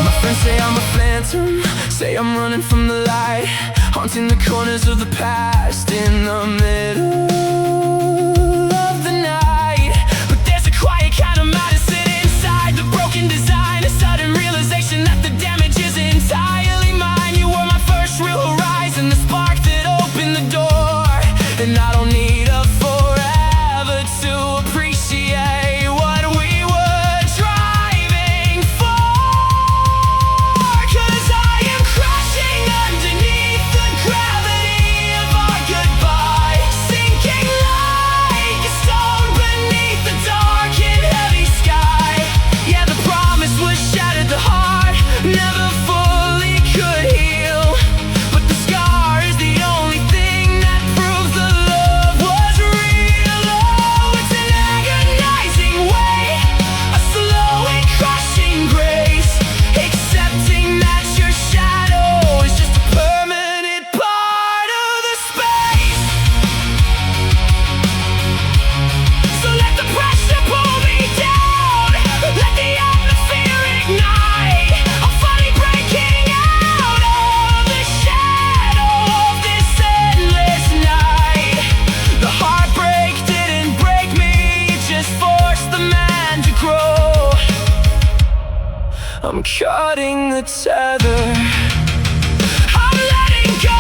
My friends say I'm a phantom, say I'm running from the light, haunting the corners of the past in the middle of the night. But there's a quiet kind of medicine inside the broken design, a sudden realization that the damage is entirely mine. You were my first real horizon, the spark that opened the door, and I don't need a forever to appreciate what we were driving for. 'Cause I am crashing underneath the gravity of our goodbye, sinking like a stone beneath the dark and heavy sky. Yeah, the promise was shattered, the heart never fully could heal, but the scar is the only thing that proves the love was real. Oh, it's an agonizing way, a slow and crushing grace, accepting that your shadow is just a permanent part of the space. So let the pressure pull me down, let the atmosphere ignite. I'm finally breaking out of the shadow of this endless night. The heartbreak didn't break me, it just forced the man to grow. I'm cutting the tether, I'm letting go.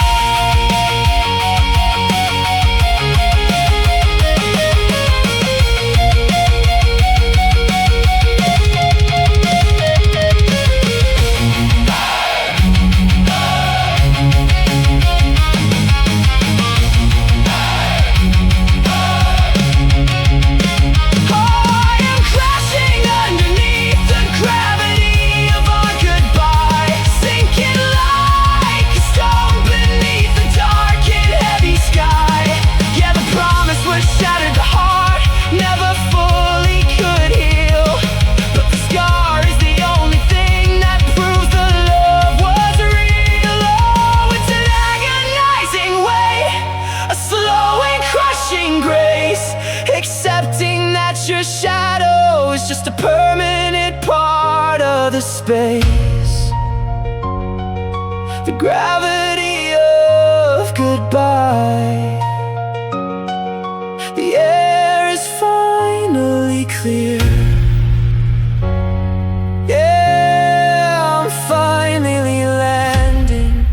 it's just a permanent part of the space. The gravity of goodbye. The air is finally clear. Yeah, I'm finally landing.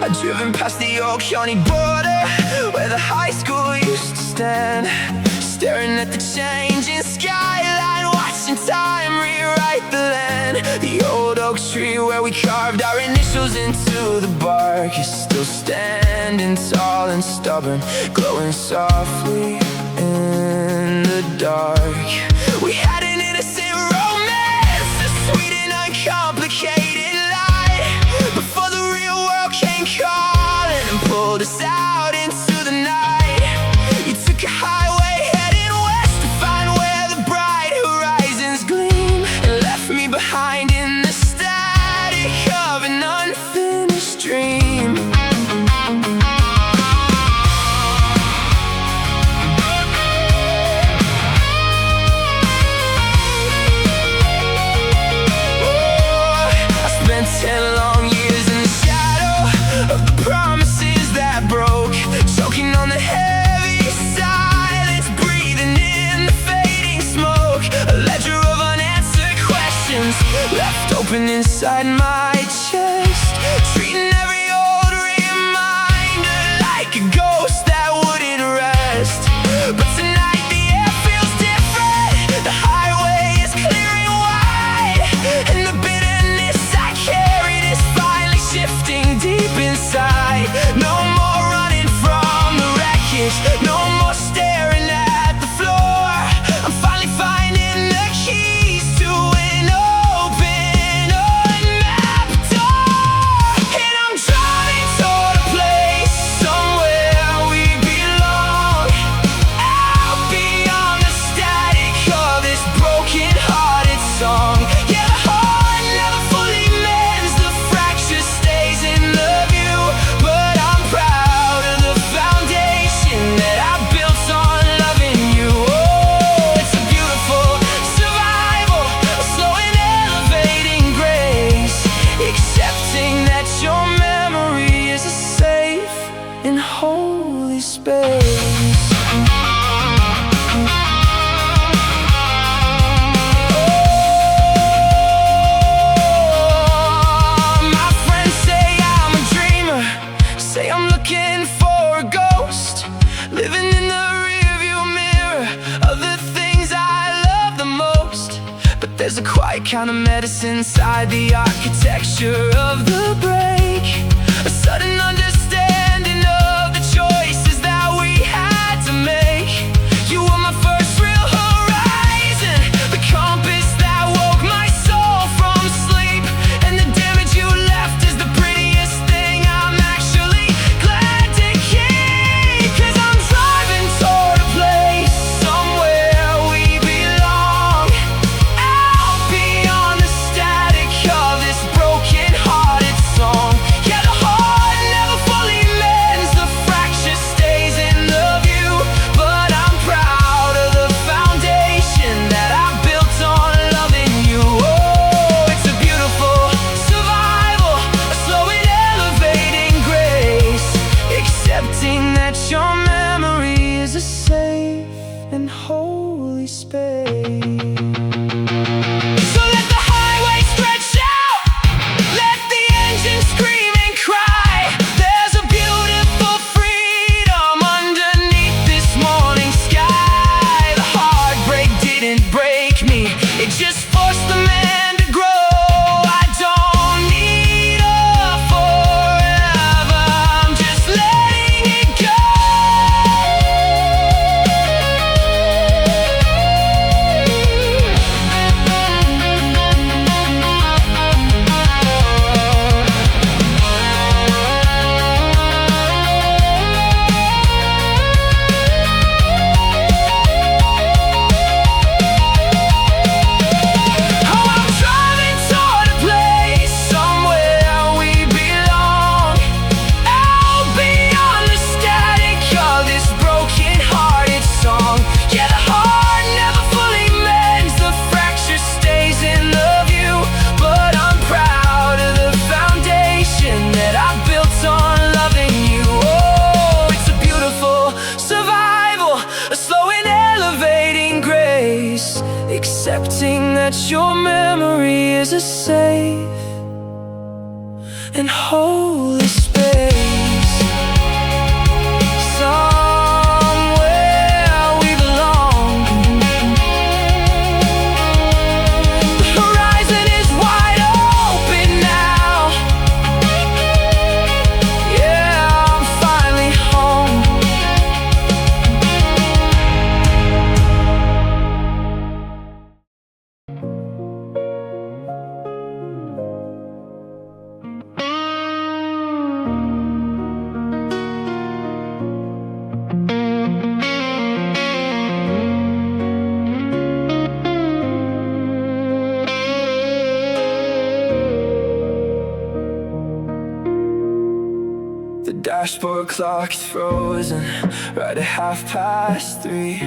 I've driven past the old county border, where the high school used to stand, staring at the changing skyline, watching time rewrite the land. The old oak tree where we carved our initials into the bark is still standing tall and stubborn, glowing softly in the dark. We had an innocent romance, a sweet and uncomplicated life, before the real world came calling and pulled us out into the night. You took a highway heading west to find where the bright horizons gleam, and left me behind in the static of an unfinished dream. Oh, I spent 10 long years in the shadow of the promises that broke, choking on the heavy silence, breathing in the fading smoke. A ledger of unanswered questions left open inside my chest, treating every old reminder like a ghost that wouldn't rest. But tonight the air feels different, the highway is clearing wide, and the bitterness I carried is finally shifting deep inside. No more running from the wreckage, no more staring at the floor. I'm finally finding the keys to an open, unmapped door. And I'm driving toward a place somewhere we belong, out beyond the static of this broken-hearted song. Yeah, the heart never fully mends, the fracture stays in the view, but I'm proud of the foundation that I built on loving you. Oh, it's a beautiful survival, a slow and elevating grace, accepting that your memory is a safe and holy space. My friends say I'm a dreamer, say I'm looking for a ghost, living in the rearview mirror of the things I love the most. But there's a quiet kind of medicine inside the architecture of the break, a sudden understanding of the choices that we had to make. You were my first real horizon, the compass that woke my soul from sleep, and the damage you left is the prettiest thing I'm actually glad to keep. 'Cause I'm driving toward a place somewhere we belong, out beyond the static of this broken-hearted song. your memory is a safe and holy space, somewhere we belong. The horizon is wide open now. Yeah, I'm finally home. The dashboard clock is frozen right at 3:30.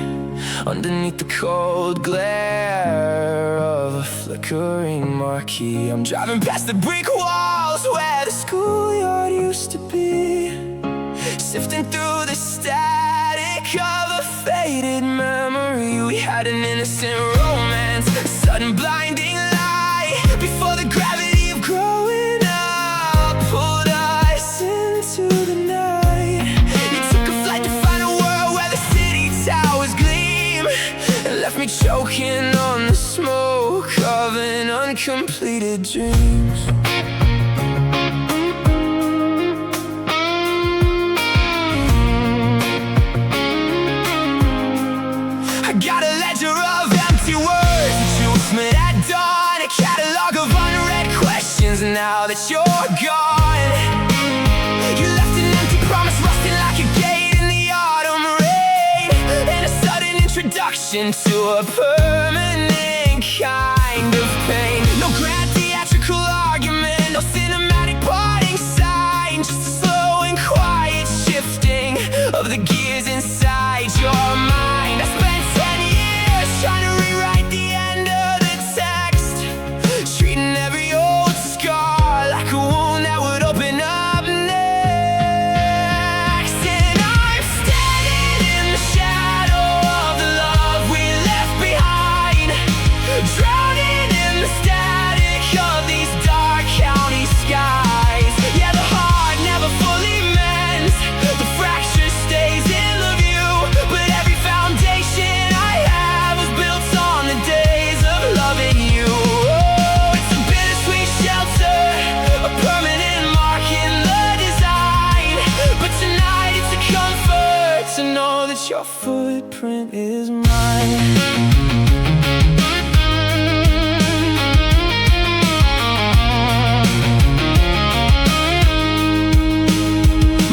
Underneath the cold glare of a flickering marquee, I'm driving past the brick walls where the schoolyard used to be, sifting through the static of a faded memory. We had an innocent romance, a sudden blinding light, before the gravity of growing up pulled us into the night. You took a flight to find a world where the city towers gleam, and left me choking on the smoke of an uncompleted dreams. I got a ledger of empty words that you spent at dawn, a catalog of unread questions now that you're gone. You left an empty promise rusting like a gate in the autumn rain, and a sudden introduction to a permanent kind of pain. No grand theatrical argument, no cinematic parting sign, just a slow and quiet shifting of the gears inside your mind. I spent 10 years trying to rewrite the end of the text, treating every old scar like a wound that would open up next. And I'm standing in the shadow of the love we left behind, drowning in the static of these dark county skies. Yeah, the heart never fully mends, the fracture stays in the view, but every foundation I have was built on the days of loving you. Oh, it's a bittersweet shelter, a permanent mark in the design, but tonight it's a comfort to know that your footprint is mine.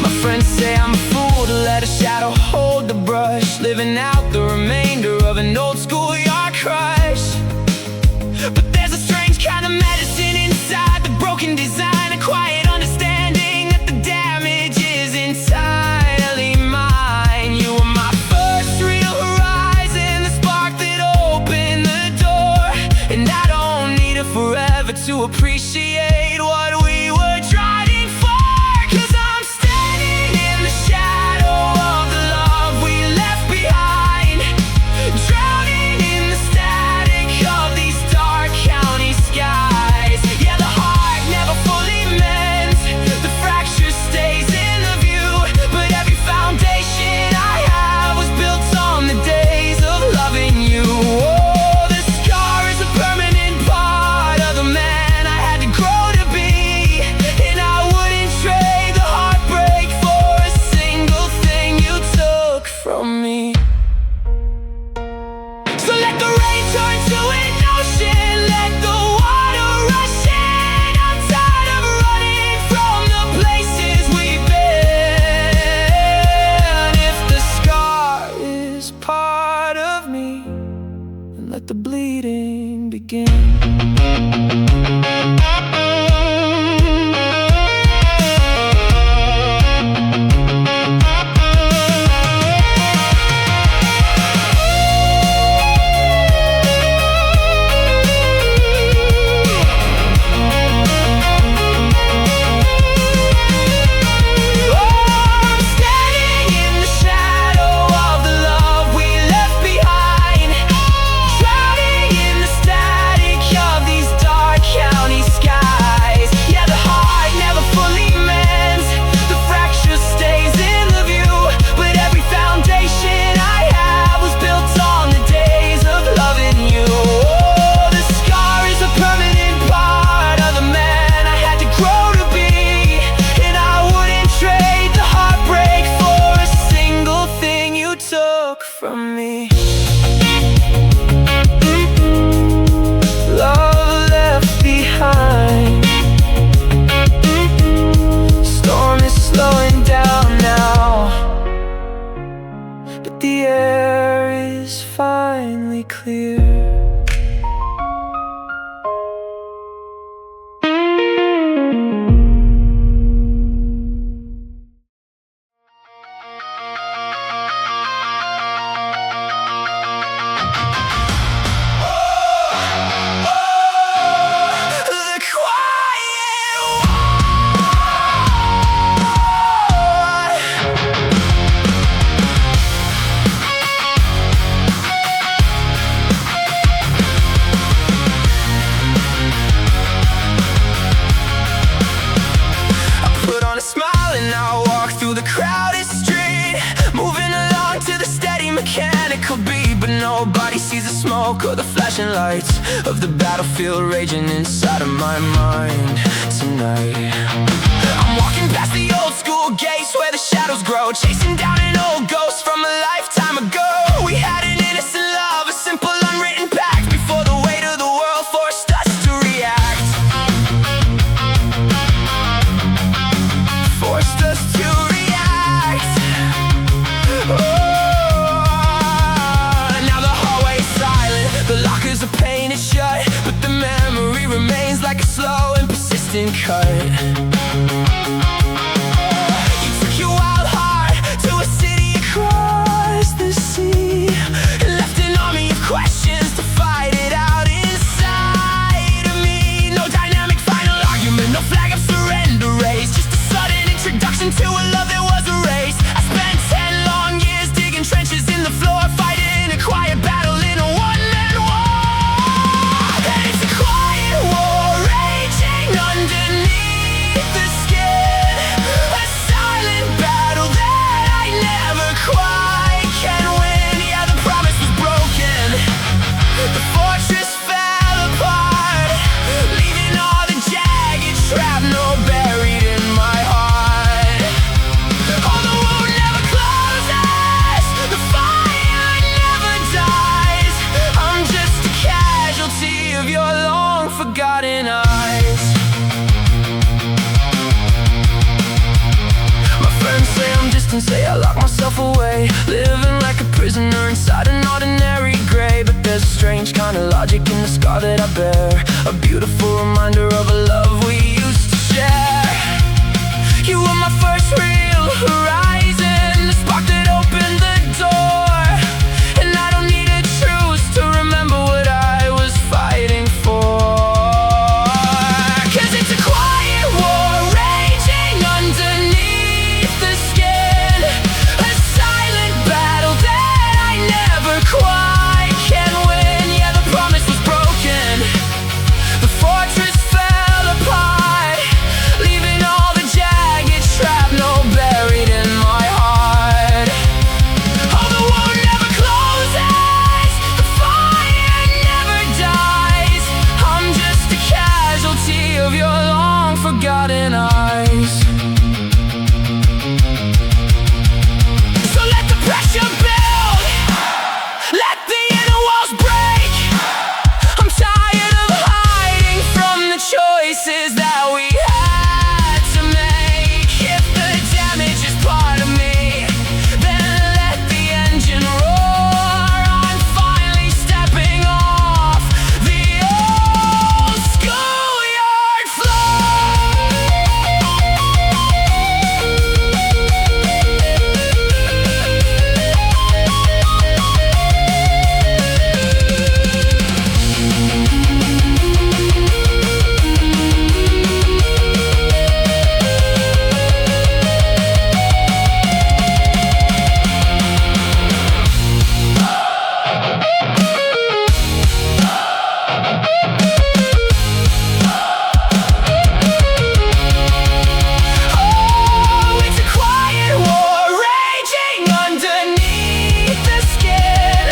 My friends say I'm a fool to let a shadow hold the brush, living out the remainder of an old schoolyard crush. But there's a strange kind of medicine inside the broken design, a quiet understanding that the damage is entirely mine. You were my first real horizon, the spark that opened the door, and I don't need it forever to appreciate what we were driving for, 'cause I'm standing in the shadow of the love we left behind, drowning smoke or the flashing lights of the battlefield raging inside of my mind tonight. I'm walking past the old school gates where the shadows grow, chasing down an old ghost from a lifetime ago. We had an innocent love, a simple unwritten pact, before the weight of the world forced us to react. Forced us to react. Now the hallway's silent, the lockers are painted shut, but the memory remains like a slow and persistent cut. You took your wild heart to a city across the sea, and left an army of questions to fight it out inside of me. No dynamic final argument, no flag of surrender raised, just a sudden introduction to a love that was erased. I spent 10 long years digging trenches in the floor, fighting a quiet battle in a one-man war. And it's a quiet war raging underneath the skin, a silent battle that I never quite can win. Yeah, the promise was broken, the fortress fell apart, leaving all the jagged shrapnel buried in my heart. Oh, the wound never closes, the fire never dies. I'm just a casualty of your long forgotten eyes. My friends say I'm distant, say I lock myself away, living like a prisoner inside an ordinary grave. But there's a strange kind of logic in the scar that I bear, a beautiful reminder of a love we used to share. You were my first real horizon, the spark that opened the door. And I don't need a truce to remember what I was fighting for. 'Cause it's a quiet war raging underneath the skin, a silent battle that I never quite can win. Yeah, the promise was broken, the fortress fell apart, leaving all the jagged shrapnel buried in my heart. Oh, the wound never closes, the fire never dies. I'm just a casualty of your long forgotten eyes. So let the pressure build, let the inner walls break. I'm tired of hiding from the choices that we had to make. If the damage is part of me, then let the engine roar. I'm finally stepping off the old schoolyard floor. Oh, it's a quiet war raging underneath the skin,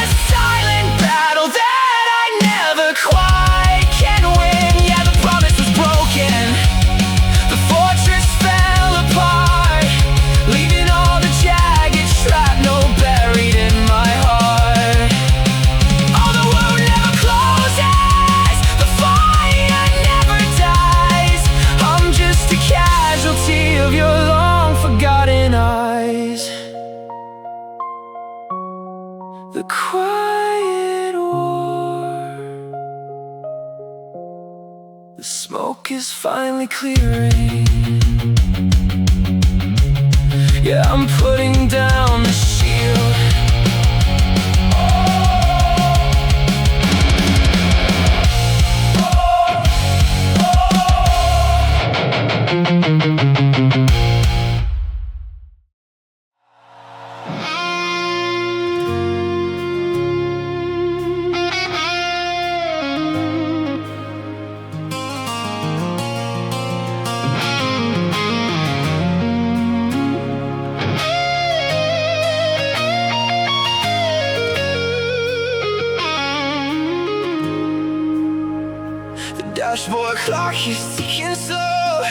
a silent battle that I never quite can win. Yeah, the promise was broken, the fortress fell apart, leaving all the jagged shrapnel buried in my heart. Oh, the wound never closes, the fire never dies. I'm just a casualty of your long forgotten eyes. The quiet war, the smoke is finally clearing. Yeah, I'm putting down the shield. dashboard clock is ticking slow.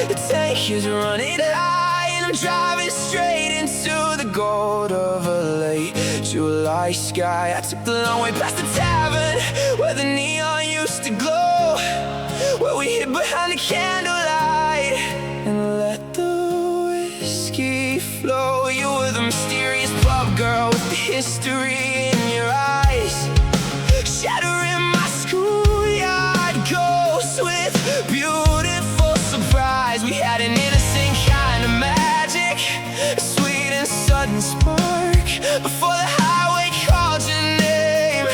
The tank is running high, and I'm driving straight into the gold of a late July sky. I took the long way past the tavern where the neon used to glow, where we hid behind the candlelight and let the whiskey flow. You were the mysterious pub girl with the history in your eyes, shattering my schoolyard ghosts with beautiful surprise. We had an innocent kind of magic, a sweet and sudden spark, before the highway called your name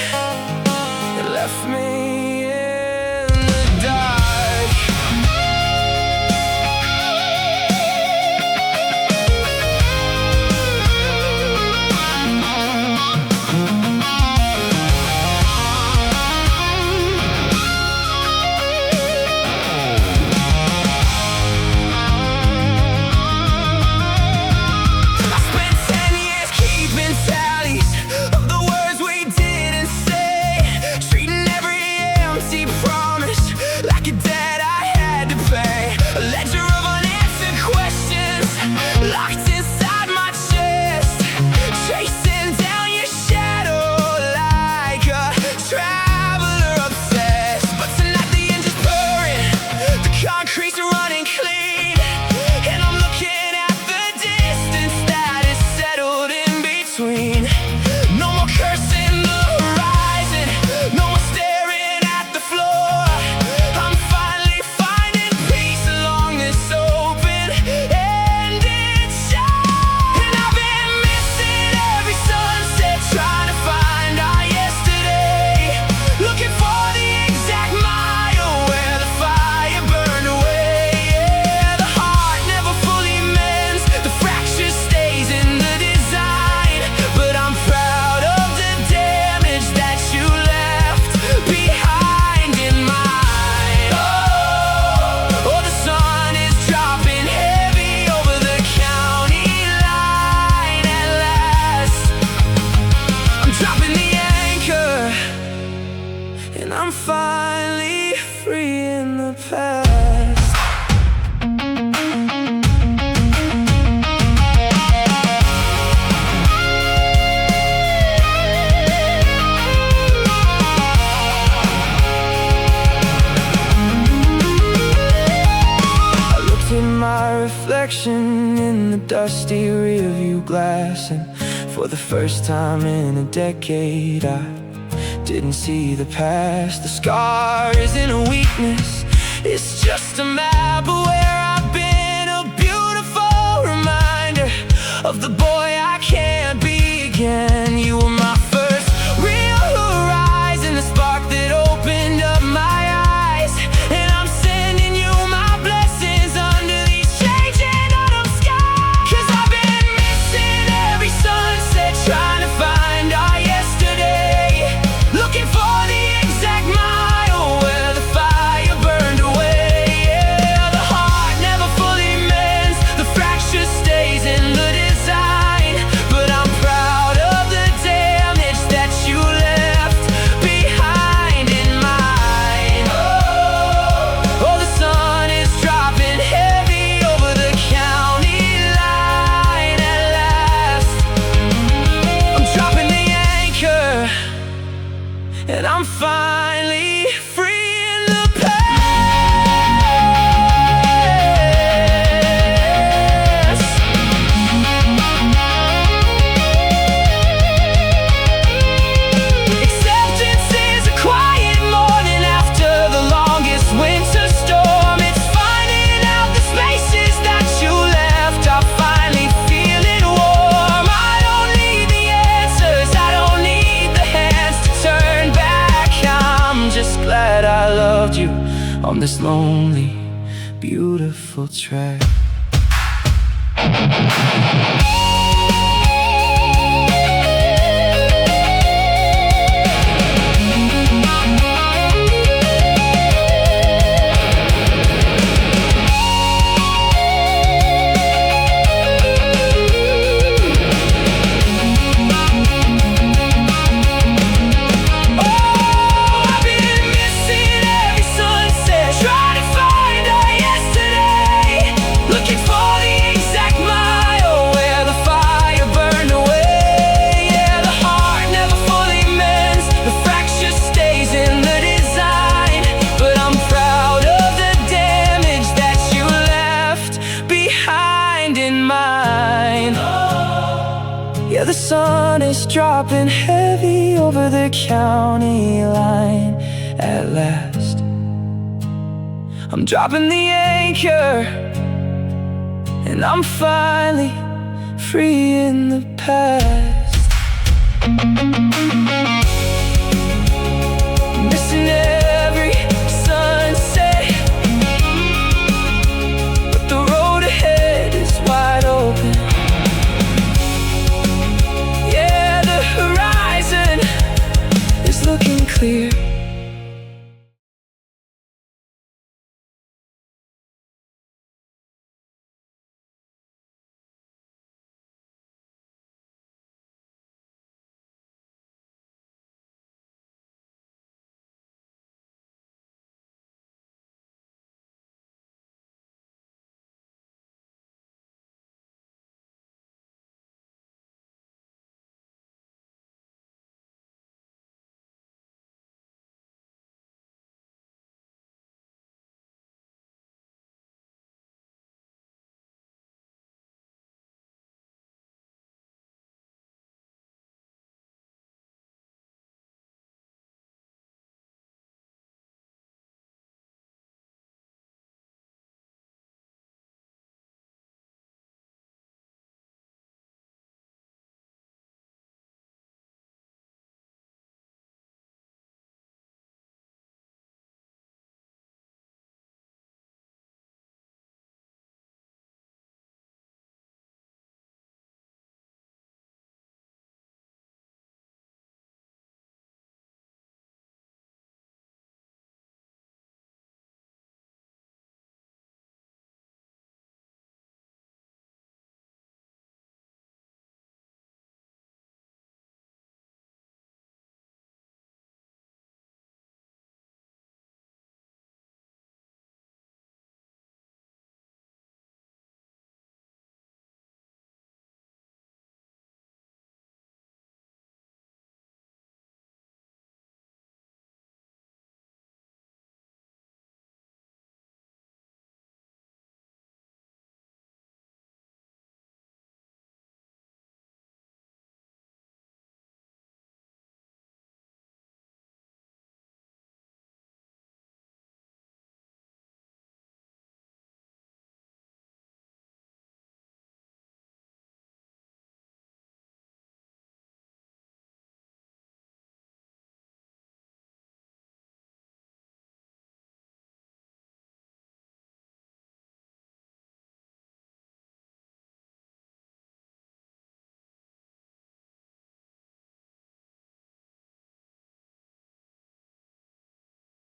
and left me in the dark. I'm finally free in the past. I looked at my reflection in the dusty rearview glass, and for the first time in a decade I didn't see the past. The scar isn't a weakness, it's just a map of where I've been, a beautiful reminder of the boy I can't be again. You were my first real horizon, the spark that opened up my eyes, and I'm sending you my blessings under these changing autumn skies. 'Cause I've been missing every sunset, trying to find our yesterday, looking for the exact mile where the fire burned away. Yeah, the heart never fully mends, the fracture stays in the design, but I'm proud of the damage that you left behind in mine. Oh, the sun is dropping heavy over the county line at last. I'm dropping the anchor, and I'm finally free in the past. Acceptance is a quiet morning after the longest winter storm. It's finding out the spaces that you left are finally feeling warm. I don't need the answers, I don't need the hands to turn back. I'm just glad I loved you on this lonely, beautiful track. I've been missing every sunset, Yeah, the sun is dropping heavy over the county line. At last, I'm dropping the anchor, and I'm finally free in the past. Missing